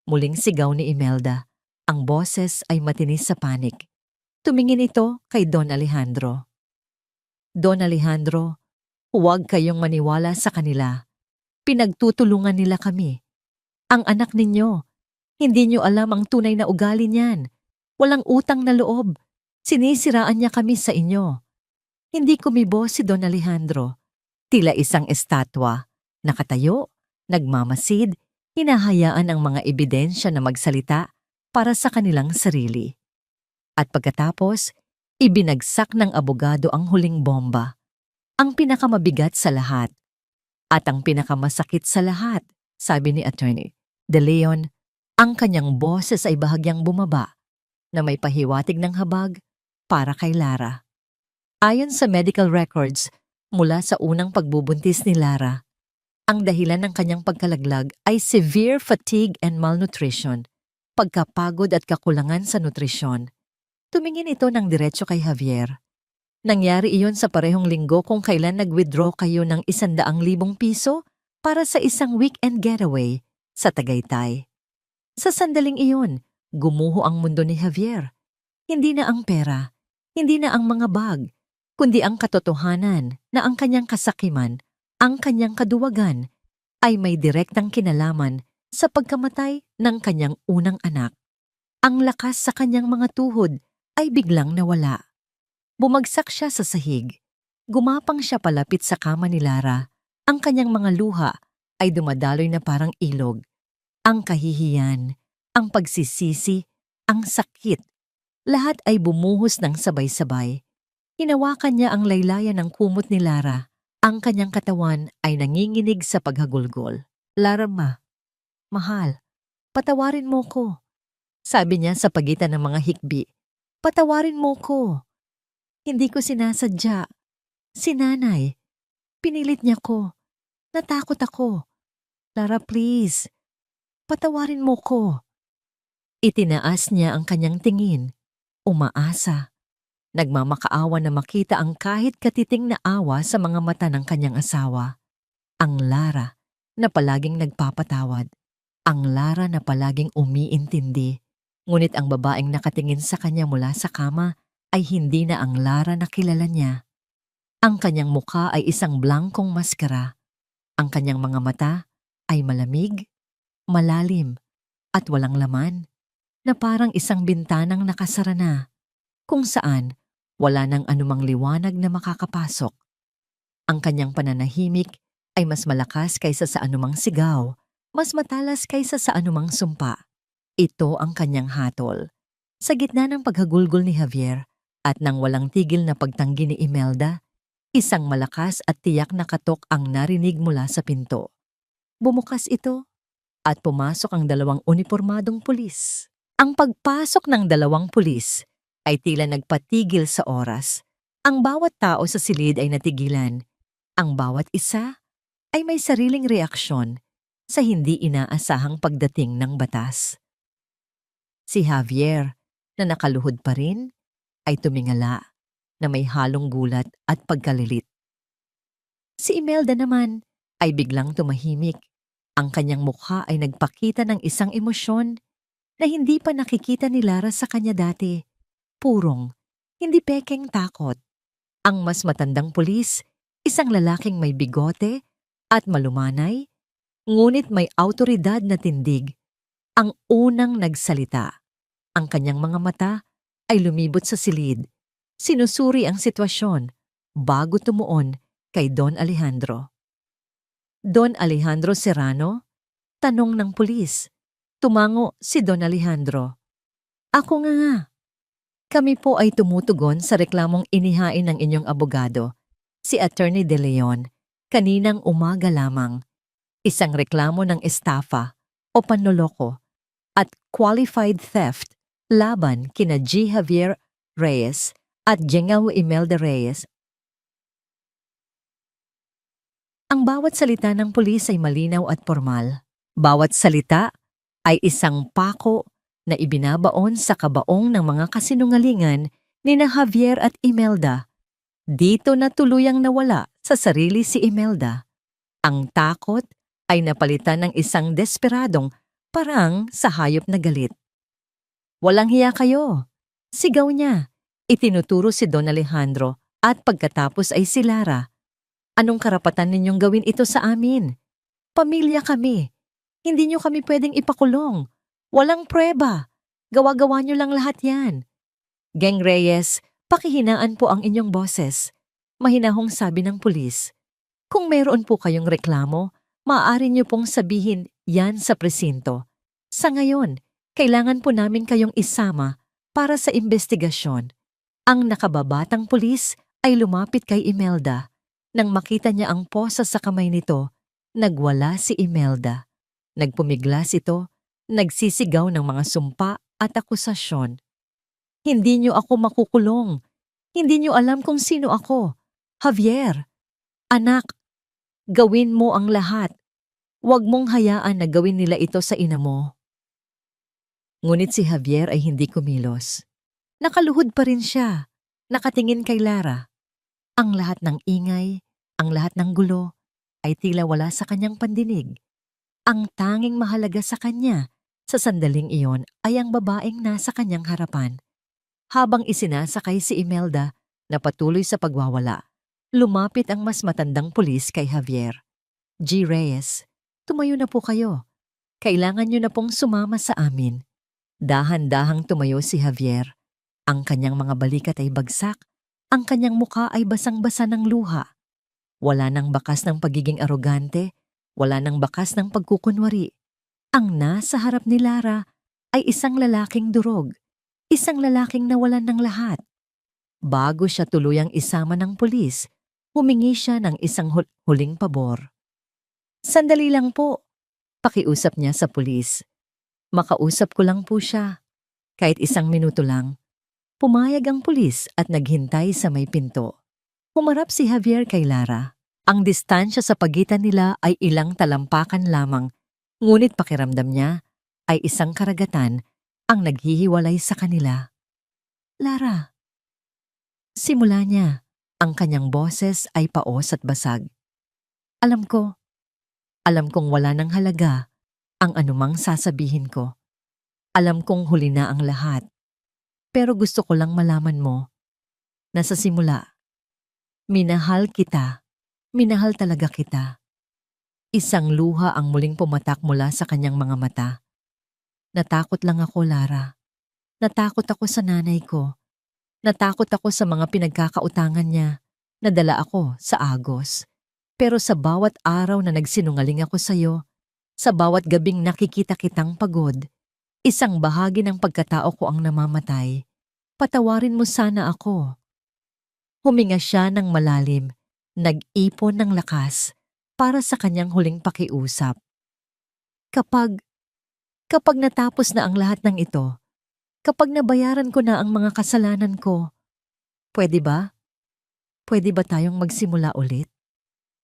Muling sigaw ni Imelda, ang boses ay matinis sa panik. Tumingin ito kay Don Alejandro. Don Alejandro, huwag kayong maniwala sa kanila. Pinagtutulungan nila kami. Ang anak ninyo, hindi nyo alam ang tunay na ugali niyan. Walang utang na loob. Sinisiraan niya kami sa inyo. Hindi kumibo si Don Alejandro. Tila isang estatwa. Nakatayo, nagmamasid, hinahayaan ang mga ebidensya na magsalita para sa kanilang sarili. At pagkatapos, ibinagsak ng abogado ang huling bomba, ang pinakamabigat sa lahat. At ang pinakamasakit sa lahat, sabi ni Attorney De Leon, ang kanyang boses ay bahagyang bumaba na may pahiwatig ng habag para kay Lara. Ayon sa medical records, mula sa unang pagbubuntis ni Lara, ang dahilan ng kanyang pagkalaglag ay severe fatigue and malnutrition, pagkapagod at kakulangan sa nutrisyon. Tumingin ito ng diretso kay Javier. Nangyari iyon sa parehong linggo kung kailan nag-withdraw kayo ng 100,000 piso para sa isang weekend getaway sa Tagaytay. Sa sandaling iyon, gumuho ang mundo ni Javier. Hindi na ang pera, hindi na ang mga bag, kundi ang katotohanan na ang kanyang kasakiman, ang kanyang kaduwagan, ay may direktang kinalaman sa pagkamatay ng kanyang unang anak. Ang lakas sa kanyang mga tuhod ay biglang nawala. Bumagsak siya sa sahig. Gumapang siya palapit sa kama ni Lara. Ang kanyang mga luha ay dumadaloy na parang ilog. Ang kahihiyan, ang pagsisisi, ang sakit, lahat ay bumuhos ng sabay-sabay. Hinawakan niya ang laylayan ng kumot ni Lara. Ang kanyang katawan ay nanginginig sa paghagulgol. Lara mahal, patawarin mo ko. Sabi niya sa pagitan ng mga hikbi. Patawarin mo ko. Hindi ko sinasadya. Si nanay. Pinilit niya ko. Natakot ako. Lara, please. Patawarin mo ko. Itinaas niya ang kanyang tingin. Umaasa. Nagmamakaawa na makita ang kahit katiting na awa sa mga mata ng kanyang asawa. Ang Lara na palaging nagpapatawad. Ang Lara na palaging umiintindi. Ngunit ang babaeng nakatingin sa kanya mula sa kama ay hindi na ang Lara na kilala niya. Ang kanyang mukha ay isang blangkong maskara. Ang kanyang mga mata ay malamig, malalim, at walang laman, na parang isang bintanang nakasara na, kung saan wala nang anumang liwanag na makakapasok. Ang kanyang pananahimik ay mas malakas kaysa sa anumang sigaw, mas matalas kaysa sa anumang sumpa. Ito ang kanyang hatol. Sa gitna ng paghagulgol ni Javier, at nang walang tigil na pagtanggi ni Imelda, isang malakas at tiyak na katok ang narinig mula sa pinto. Bumukas ito at pumasok ang 2 unipormadong pulis. Ang pagpasok ng 2 pulis ay tila nagpatigil sa oras. Ang bawat tao sa silid ay natigilan. Ang bawat isa ay may sariling reaksyon sa hindi inaasahang pagdating ng batas. Si Javier, na nakaluhod pa rin, ay tumingala na may halong gulat at pagkalilit. Si Imelda naman ay biglang tumahimik. Ang kanyang mukha ay nagpakita ng isang emosyon na hindi pa nakikita ni Lara sa kanya dati. Purong, hindi pekeng takot. Ang mas matandang pulis, isang lalaking may bigote at malumanay, ngunit may awtoridad na tindig, ang unang nagsalita. Ang kanyang mga mata ay lumibot sa silid. Sinusuri ang sitwasyon bago tumuon kay Don Alejandro. Don Alejandro Serrano? Tanong ng pulis. Tumango si Don Alejandro. Ako nga. Kami po ay tumutugon sa reklamong inihain ng inyong abogado, si Attorney De Leon, kaninang umaga lamang. Isang reklamo ng estafa o panloloko at qualified theft laban kina G. Javier Reyes at Jengao Imelda Reyes. Ang bawat salita ng pulis ay malinaw at formal. Bawat salita ay isang pako na ibinabaon sa kabaong ng mga kasinungalingan ni na Javier at Imelda. Dito na tuluyang nawala sa sarili si Imelda. Ang takot ay napalitan ng isang desperadong parang sa hayop na galit. Walang hiya kayo, sigaw niya. Itinuturo si Don Alejandro at pagkatapos ay si Lara. Anong karapatan ninyong gawin ito sa amin? Pamilya kami. Hindi niyo kami pwedeng ipakulong. Walang prueba. Gawa-gawa niyo lang lahat yan. Geng Reyes, pakihinaan po ang inyong boses. Mahinahong sabi ng pulis. Kung mayroon po kayong reklamo, maaari niyo pong sabihin yan sa presinto. Sa ngayon, Kailangan po namin kayong isama para sa investigasyon. Ang nakababatang pulis ay lumapit kay Imelda. Nang makita niya ang posa sa kamay nito, nagwala si Imelda. Nagpumiglas ito, nagsisigaw ng mga sumpa at akusasyon. Hindi niyo ako makukulong. Hindi niyo alam kung sino ako. Javier, anak, gawin mo ang lahat. Huwag mong hayaan na gawin nila ito sa ina mo. Ngunit si Javier ay hindi kumilos. Nakaluhod pa rin siya, nakatingin kay Lara. Ang lahat ng ingay, ang lahat ng gulo, ay tila wala sa kanyang pandinig. Ang tanging mahalaga sa kanya sa sandaling iyon ay ang babaeng nasa kanyang harapan. Habang isinasakay si Imelda na patuloy sa pagwawala, lumapit ang mas matandang pulis kay Javier. G. Reyes, tumayo na po kayo. Kailangan niyo na pong sumama sa amin. Dahan-dahang tumayo si Javier. Ang kanyang mga balikat ay bagsak, ang kanyang mukha ay basang-basa ng luha. Wala nang bakas ng pagiging arogante, wala nang bakas ng pagkukunwari. Ang nasa harap ni Lara ay isang lalaking durog, isang lalaking nawalan ng lahat. Bago siya tuluyang isama ng pulis, humingi siya ng isang huling pabor. Sandali lang po, pakiusap niya sa pulis. Makausap ko lang po siya. Kahit 1 minuto lang. Pumayag ang pulis at naghintay sa may pinto. Humarap si Javier kay Lara. Ang distansya sa pagitan nila ay ilang talampakan lamang, ngunit pakiramdam niya ay isang karagatan ang naghihiwalay sa kanila. Lara. Simula niya, ang kanyang boses ay paos at basag. Alam kong wala ng halaga ang anumang sasabihin ko. Alam kong huli na ang lahat. Pero gusto ko lang malaman mo na sa simula, minahal kita. Minahal talaga kita. Isang luha ang muling pumatak mula sa kanyang mga mata. Natakot lang ako, Lara. Natakot ako sa nanay ko. Natakot ako sa mga pinagkakautangan niya. Nadala ako sa Agos. Pero sa bawat araw na nagsinungaling ako sa'yo, sa bawat gabing nakikita kitang pagod, isang bahagi ng pagkatao ko ang namamatay. Patawarin mo sana ako. Huminga siya ng malalim, nag-ipon ng lakas para sa kanyang huling pakiusap. Kapag natapos na ang lahat ng ito, kapag nabayaran ko na ang mga kasalanan ko, pwede ba? Pwede ba tayong magsimula ulit?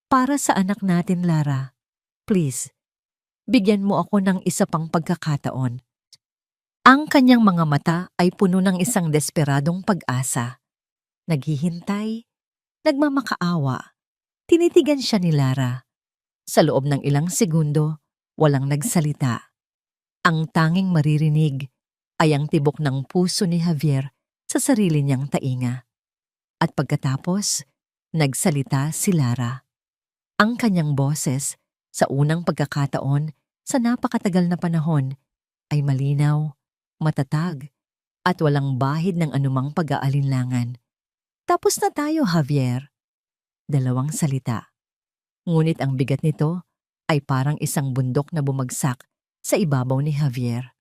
Para sa anak natin, Lara, please, bigyan mo ako ng isa pang pagkakataon. Ang kanyang mga mata ay puno ng isang desperadong pag-asa. Naghihintay, nagmamakaawa. Tinitigan siya ni Lara. Sa loob ng ilang segundo, walang nagsalita. Ang tanging maririnig ay ang tibok ng puso ni Javier sa sarili niyang tainga. At pagkatapos, nagsalita si Lara. Ang kanyang boses sa unang pagkakataon sa napakatagal na panahon ay malinaw, matatag, at walang bahid ng anumang pag-aalinlangan. Tapos na tayo, Javier. 2 salita. Ngunit ang bigat nito ay parang isang bundok na bumagsak sa ibabaw ni Javier.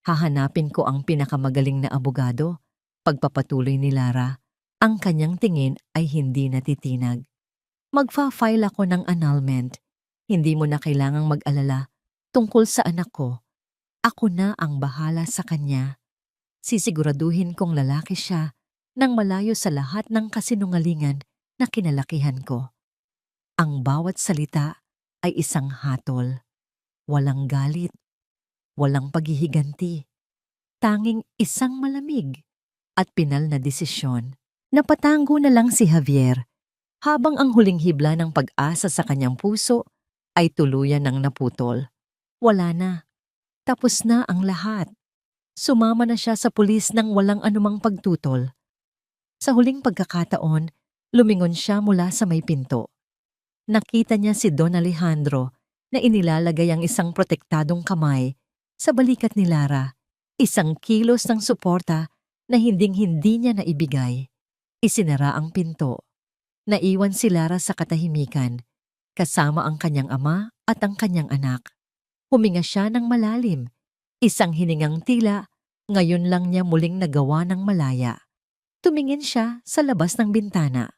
Hahanapin ko ang pinakamagaling na abogado. Pagpapatuloy ni Lara, ang kanyang tingin ay hindi natitinag. Magfa-file ako ng annulment. Hindi mo na kailangang mag-alala tungkol sa anak ko. Ako na ang bahala sa kanya. Sisiguraduhin kong lalaki siya nang malayo sa lahat ng kasinungalingan na kinalakihan ko. Ang bawat salita ay isang hatol. Walang galit, walang paghihiganti. Tanging isang malamig at pinal na desisyon. Napatango na lang si Javier habang ang huling hibla ng pag-asa sa kanyang puso ay tuluyan ng naputol. Wala na. Tapos na ang lahat. Sumama na siya sa pulis nang walang anumang pagtutol. Sa huling pagkakataon, lumingon siya mula sa may pinto. Nakita niya si Don Alejandro na inilalagay ang isang protektadong kamay sa balikat ni Lara. Isang kilos ng suporta na hinding-hindi niya naibigay. Isinara ang pinto. Naiwan si Lara sa katahimikan, kasama ang kanyang ama at ang kanyang anak. Huminga siya ng malalim, Isang hiningang tila, ngayon lang niya muling nagawa ng malaya. Tumingin siya sa labas ng bintana.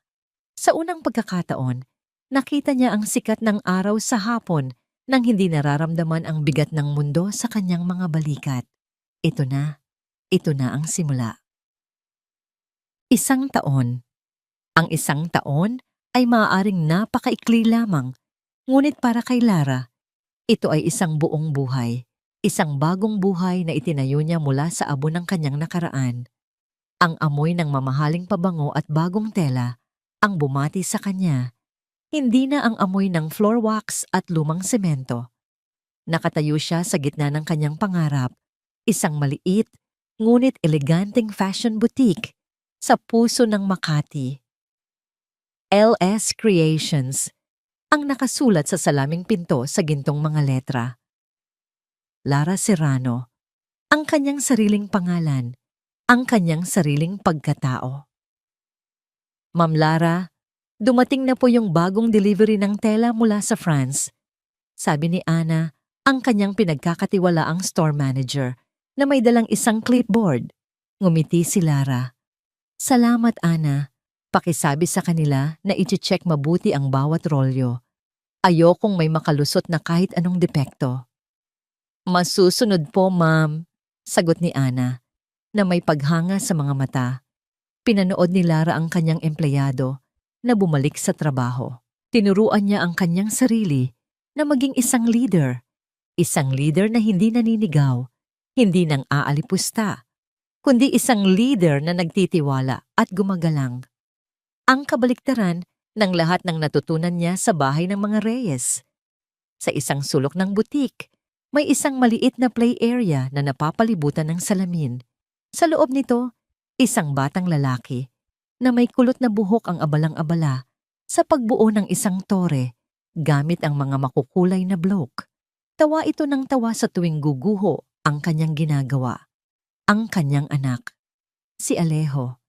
Sa unang pagkakataon, nakita niya ang sikat ng araw sa hapon nang hindi nararamdaman ang bigat ng mundo sa kanyang mga balikat. Ito na ang simula. Isang taon. Ang isang taon ay maaaring napakaikli lamang, ngunit para kay Lara, ito ay isang buong buhay. Isang bagong buhay na itinayo niya mula sa abo ng kanyang nakaraan. Ang amoy ng mamahaling pabango at bagong tela ang bumati sa kanya. Hindi na ang amoy ng floor wax at lumang semento. Nakatayo siya sa gitna ng kanyang pangarap, isang maliit, ngunit eleganteng fashion boutique sa puso ng Makati. LS Creations ang nakasulat sa salaming pinto sa gintong mga letra. Lara Serrano, ang kanyang sariling pangalan, ang kanyang sariling pagkatao. Ma'am Lara, dumating na po yung bagong delivery ng tela mula sa France. Sabi ni Ana, ang kanyang pinagkakatiwalaang store manager na may dalang isang clipboard. Ngumiti si Lara. Salamat Ana. Pakisabi sa kanila na i-check mabuti ang bawat rolyo. Ayokong may makalusot na kahit anong depekto. Masusunod po, ma'am, sagot ni Ana, na may paghanga sa mga mata. Pinanood ni Lara ang kanyang empleyado na bumalik sa trabaho. Tinuruan niya ang kanyang sarili na maging isang leader. Isang leader na hindi naninigaw, hindi nang aalipusta, kundi isang leader na nagtitiwala at gumagalang. Ang kabaliktaran ng lahat ng natutunan niya sa bahay ng mga Reyes. Sa isang sulok ng butik, may isang maliit na play area na napapalibutan ng salamin. Sa loob nito, isang batang lalaki na may kulot na buhok ang abalang-abala sa pagbuo ng isang tore gamit ang mga makukulay na bloke. Tawa ito ng tawa sa tuwing guguho ang kanyang ginagawa. Ang kanyang anak, si Alejo.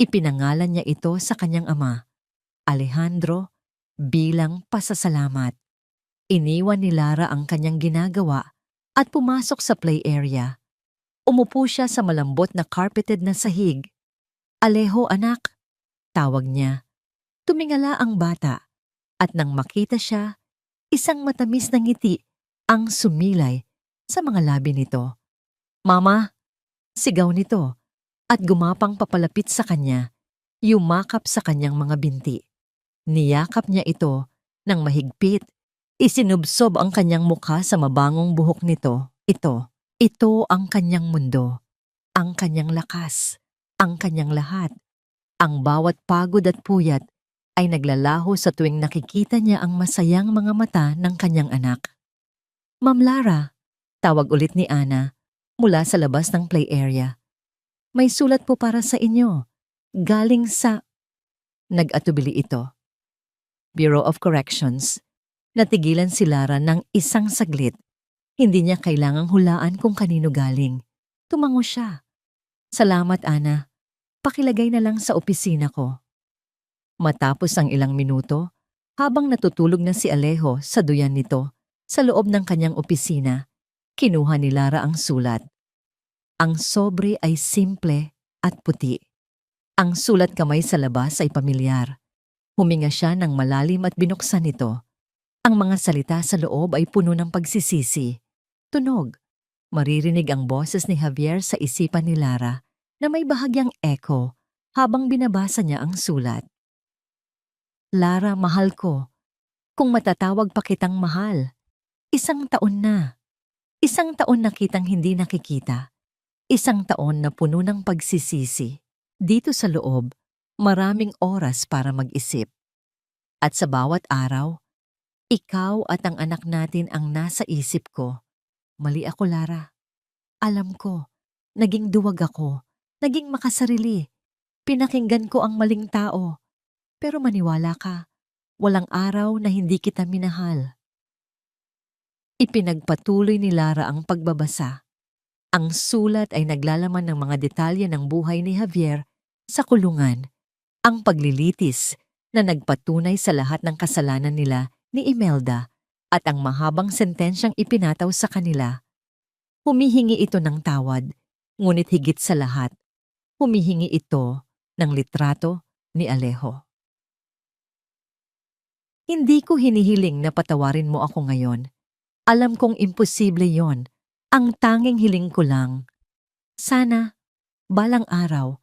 Ipinangalan niya ito sa kanyang ama, Alejandro, bilang pasasalamat. Iniwan ni Lara ang kanyang ginagawa at pumasok sa play area. Umupo siya sa malambot na carpeted na sahig. Alejo anak, tawag niya. Tumingala ang bata at nang makita siya, isang matamis na ngiti ang sumilay sa mga labi nito. Mama, sigaw nito. At gumapang papalapit sa kanya, yumakap sa kanyang mga binti. Niyakap niya ito ng mahigpit. Isinubsob ang kanyang mukha sa mabangong buhok nito. Ito ang kanyang mundo, ang kanyang lakas, ang kanyang lahat. Ang bawat pagod at puyat ay naglalaho sa tuwing nakikita niya ang masayang mga mata ng kanyang anak. Ma'am Lara, tawag ulit ni Ana mula sa labas ng play area. May sulat po para sa inyo. Galing sa... Nag-atubili ito. Bureau of Corrections. Natigilan si Lara ng isang saglit. Hindi niya kailangang hulaan kung kanino galing. Tumango siya. Salamat, Ana. Pakilagay na lang sa opisina ko. Matapos ang ilang minuto, habang natutulog na si Alejo sa duyan nito, sa loob ng kanyang opisina, kinuha ni Lara ang sulat. Ang sobre ay simple at puti. Ang sulat kamay sa labas ay pamilyar. Huminga siya ng malalim at binuksan ito. Ang mga salita sa loob ay puno ng pagsisisi. Tunog. Maririnig ang boses ni Javier sa isipan ni Lara na may bahagyang echo habang binabasa niya ang sulat. Lara, mahal ko. Kung matatawag pa kitang mahal. 1 taon na. 1 taon na kitang hindi nakikita. 1 taon na puno ng pagsisisi. Dito sa loob, maraming oras para mag-isip. At sa bawat araw, ikaw at ang anak natin ang nasa isip ko. Mali ako, Lara. Alam ko, naging duwag ako, naging makasarili. Pinakinggan ko ang maling tao. Pero maniwala ka, walang araw na hindi kita minahal. Ipinagpatuloy ni Lara ang pagbabasa. Ang sulat ay naglalaman ng mga detalye ng buhay ni Javier sa kulungan, ang paglilitis na nagpatunay sa lahat ng kasalanan nila ni Imelda at ang mahabang sentensyang ipinataw sa kanila. Humihingi ito ng tawad, ngunit higit sa lahat, humihingi ito ng litrato ni Alejo. Hindi ko hinihiling na patawarin mo ako ngayon. Alam kong imposible yon. Ang tanging hiling ko lang, sana, balang araw,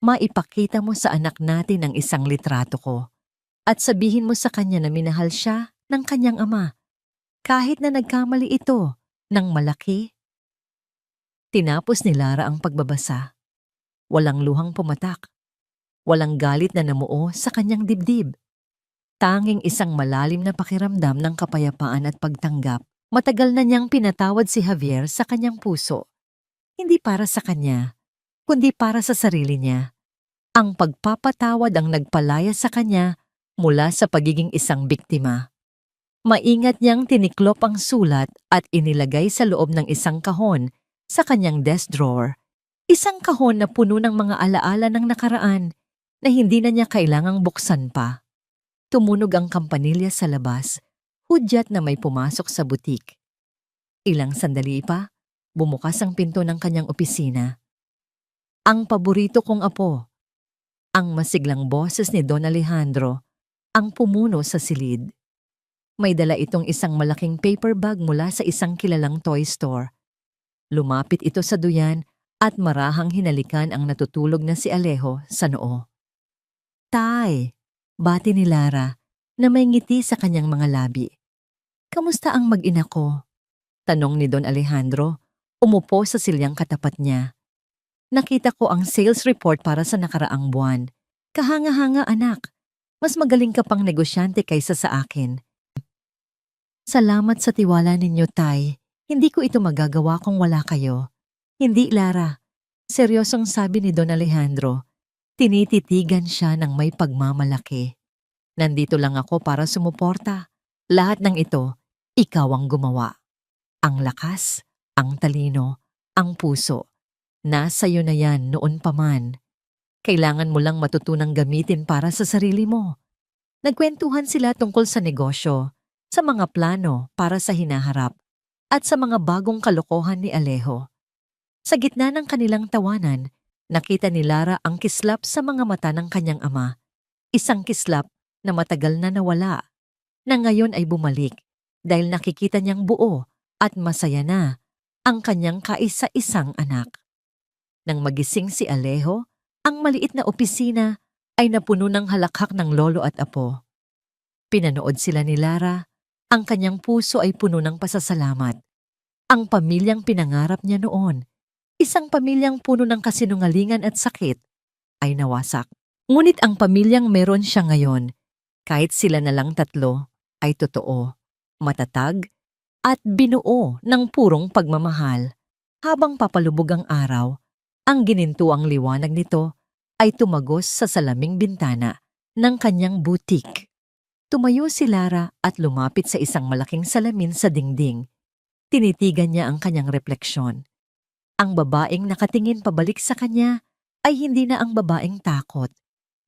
maipakita mo sa anak natin ang isang litrato ko at sabihin mo sa kanya na minahal siya ng kanyang ama, kahit na nagkamali ito ng malaki. Tinapos ni Lara ang pagbabasa. Walang luhang pumatak. Walang galit na namuo sa kanyang dibdib. Tanging isang malalim na pakiramdam ng kapayapaan at pagtanggap. Matagal na niyang pinatawad si Javier sa kanyang puso. Hindi para sa kanya, kundi para sa sarili niya. Ang pagpapatawad ang nagpalaya sa kanya mula sa pagiging isang biktima. Maingat niyang tiniklop ang sulat at inilagay sa loob ng isang kahon sa kanyang desk drawer. Isang kahon na puno ng mga alaala ng nakaraan na hindi na niya kailangang buksan pa. Tumunog ang kampanilya sa labas, hudyat na may pumasok sa butik. Ilang sandali pa, bumukas ang pinto ng kanyang opisina. Ang paborito kong apo, ang masiglang boses ni Don Alejandro, ang pumuno sa silid. May dala itong isang malaking paper bag mula sa isang kilalang toy store. Lumapit ito sa duyan at marahang hinalikan ang natutulog na si Alejo sa noo. Tay, bati ni Lara na may ngiti sa kanyang mga labi. Kamusta ang mag-ina ko? Tanong ni Don Alejandro, umupo sa silyang katapat niya. Nakita ko ang sales report para sa nakaraang buwan. Kahanga-hanga anak, mas magaling ka pang negosyante kaysa sa akin. Salamat sa tiwala ninyo, Tay. Hindi ko ito magagawa kung wala kayo. Hindi, Lara. Seryosong sabi ni Don Alejandro. Tinititigan siya ng may pagmamalaki. Nandito lang ako para sumuporta. Lahat ng ito, ikaw ang gumawa. Ang lakas, ang talino, ang puso. Nasa iyo na yan noon pa man. Kailangan mo lang matutunang gamitin para sa sarili mo. Nagkwentuhan sila tungkol sa negosyo, sa mga plano para sa hinaharap, at sa mga bagong kalokohan ni Alejo. Sa gitna ng kanilang tawanan, nakita ni Lara ang kislap sa mga mata ng kanyang ama. Isang kislap na matagal na nawala, na ngayon ay bumalik dahil nakikita niyang buo at masaya na ang kanyang kaisa-isang anak. Nang magising si Alejo, ang maliit na opisina ay napuno ng halakhak ng lolo at apo. Pinanood sila ni Lara, ang kanyang puso ay puno ng pasasalamat. Ang pamilyang pinangarap niya noon, isang pamilyang puno ng kasinungalingan at sakit, ay nawasak. Ngunit ang pamilyang meron siya ngayon, kahit sila na lang tatlo, ay totoo, matatag, at binuo ng purong pagmamahal. Habang papalubog ang araw, ang ginintuang liwanag nito ay tumagos sa salaming bintana ng kanyang butik. Tumayo si Lara at lumapit sa isang malaking salamin sa dingding. Tinitigan niya ang kanyang refleksyon. Ang babaeng nakatingin pabalik sa kanya ay hindi na ang babaeng takot.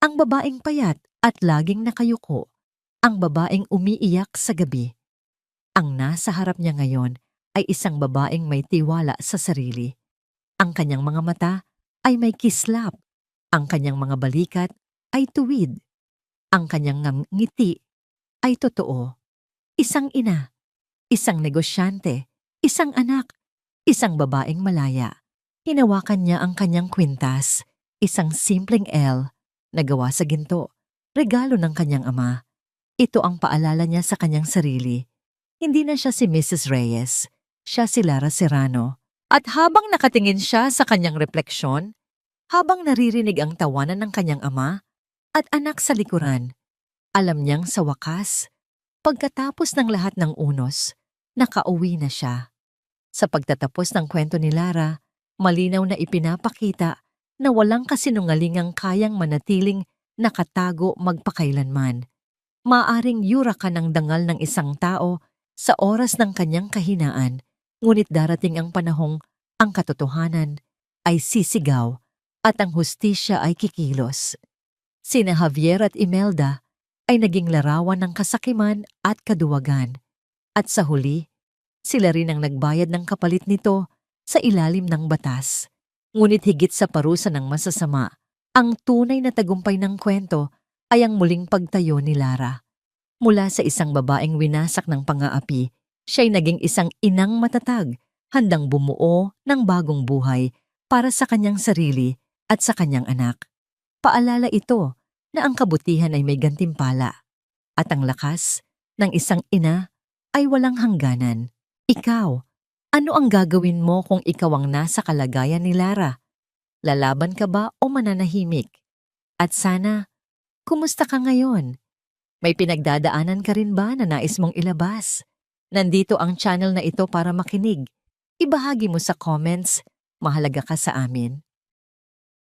Ang babaeng payat at laging nakayuko. Ang babaeng umiiyak sa gabi. Ang nasa harap niya ngayon ay isang babaeng may tiwala sa sarili. Ang kanyang mga mata ay may kislap. Ang kanyang mga balikat ay tuwid. Ang kanyang ngiti ay totoo. Isang ina, isang negosyante, isang anak, isang babaeng malaya. Hinawakan niya ang kanyang kwintas, isang simpleng L na gawa sa ginto, regalo ng kanyang ama. Ito ang paalala niya sa kanyang sarili. Hindi na siya si Mrs. Reyes, siya si Lara Serrano. At habang nakatingin siya sa kanyang refleksyon, habang naririnig ang tawanan ng kanyang ama at anak sa likuran, alam niyang sa wakas, pagkatapos ng lahat ng unos, nakauwi na siya. Sa pagtatapos ng kwento ni Lara, malinaw na ipinapakita na walang kasinungalingang kayang manatiling nakatago magpakailanman. Maaring yura ka ng dangal ng isang tao sa oras ng kanyang kahinaan, ngunit darating ang panahong ang katotohanan ay sisigaw at ang hustisya ay kikilos. Sina Javier at Imelda ay naging larawan ng kasakiman at kaduwagan. At sa huli, sila rin ang nagbayad ng kapalit nito sa ilalim ng batas. Ngunit higit sa parusa ng masasama, ang tunay na tagumpay ng kwento ay ang muling pagtayo ni Lara. Mula sa isang babaeng winasak ng pang-aapi, siya'y naging isang inang matatag, handang bumuo ng bagong buhay para sa kanyang sarili at sa kanyang anak. Paalala ito na ang kabutihan ay may gantimpala at ang lakas ng isang ina ay walang hangganan. Ikaw, ano ang gagawin mo kung ikaw ang nasa kalagayan ni Lara? Lalaban ka ba o mananahimik? At sana, kumusta ka ngayon? May pinagdadaanan ka rin ba na nais mong ilabas? Nandito ang channel na ito para makinig. Ibahagi mo sa comments. Mahalaga ka sa amin.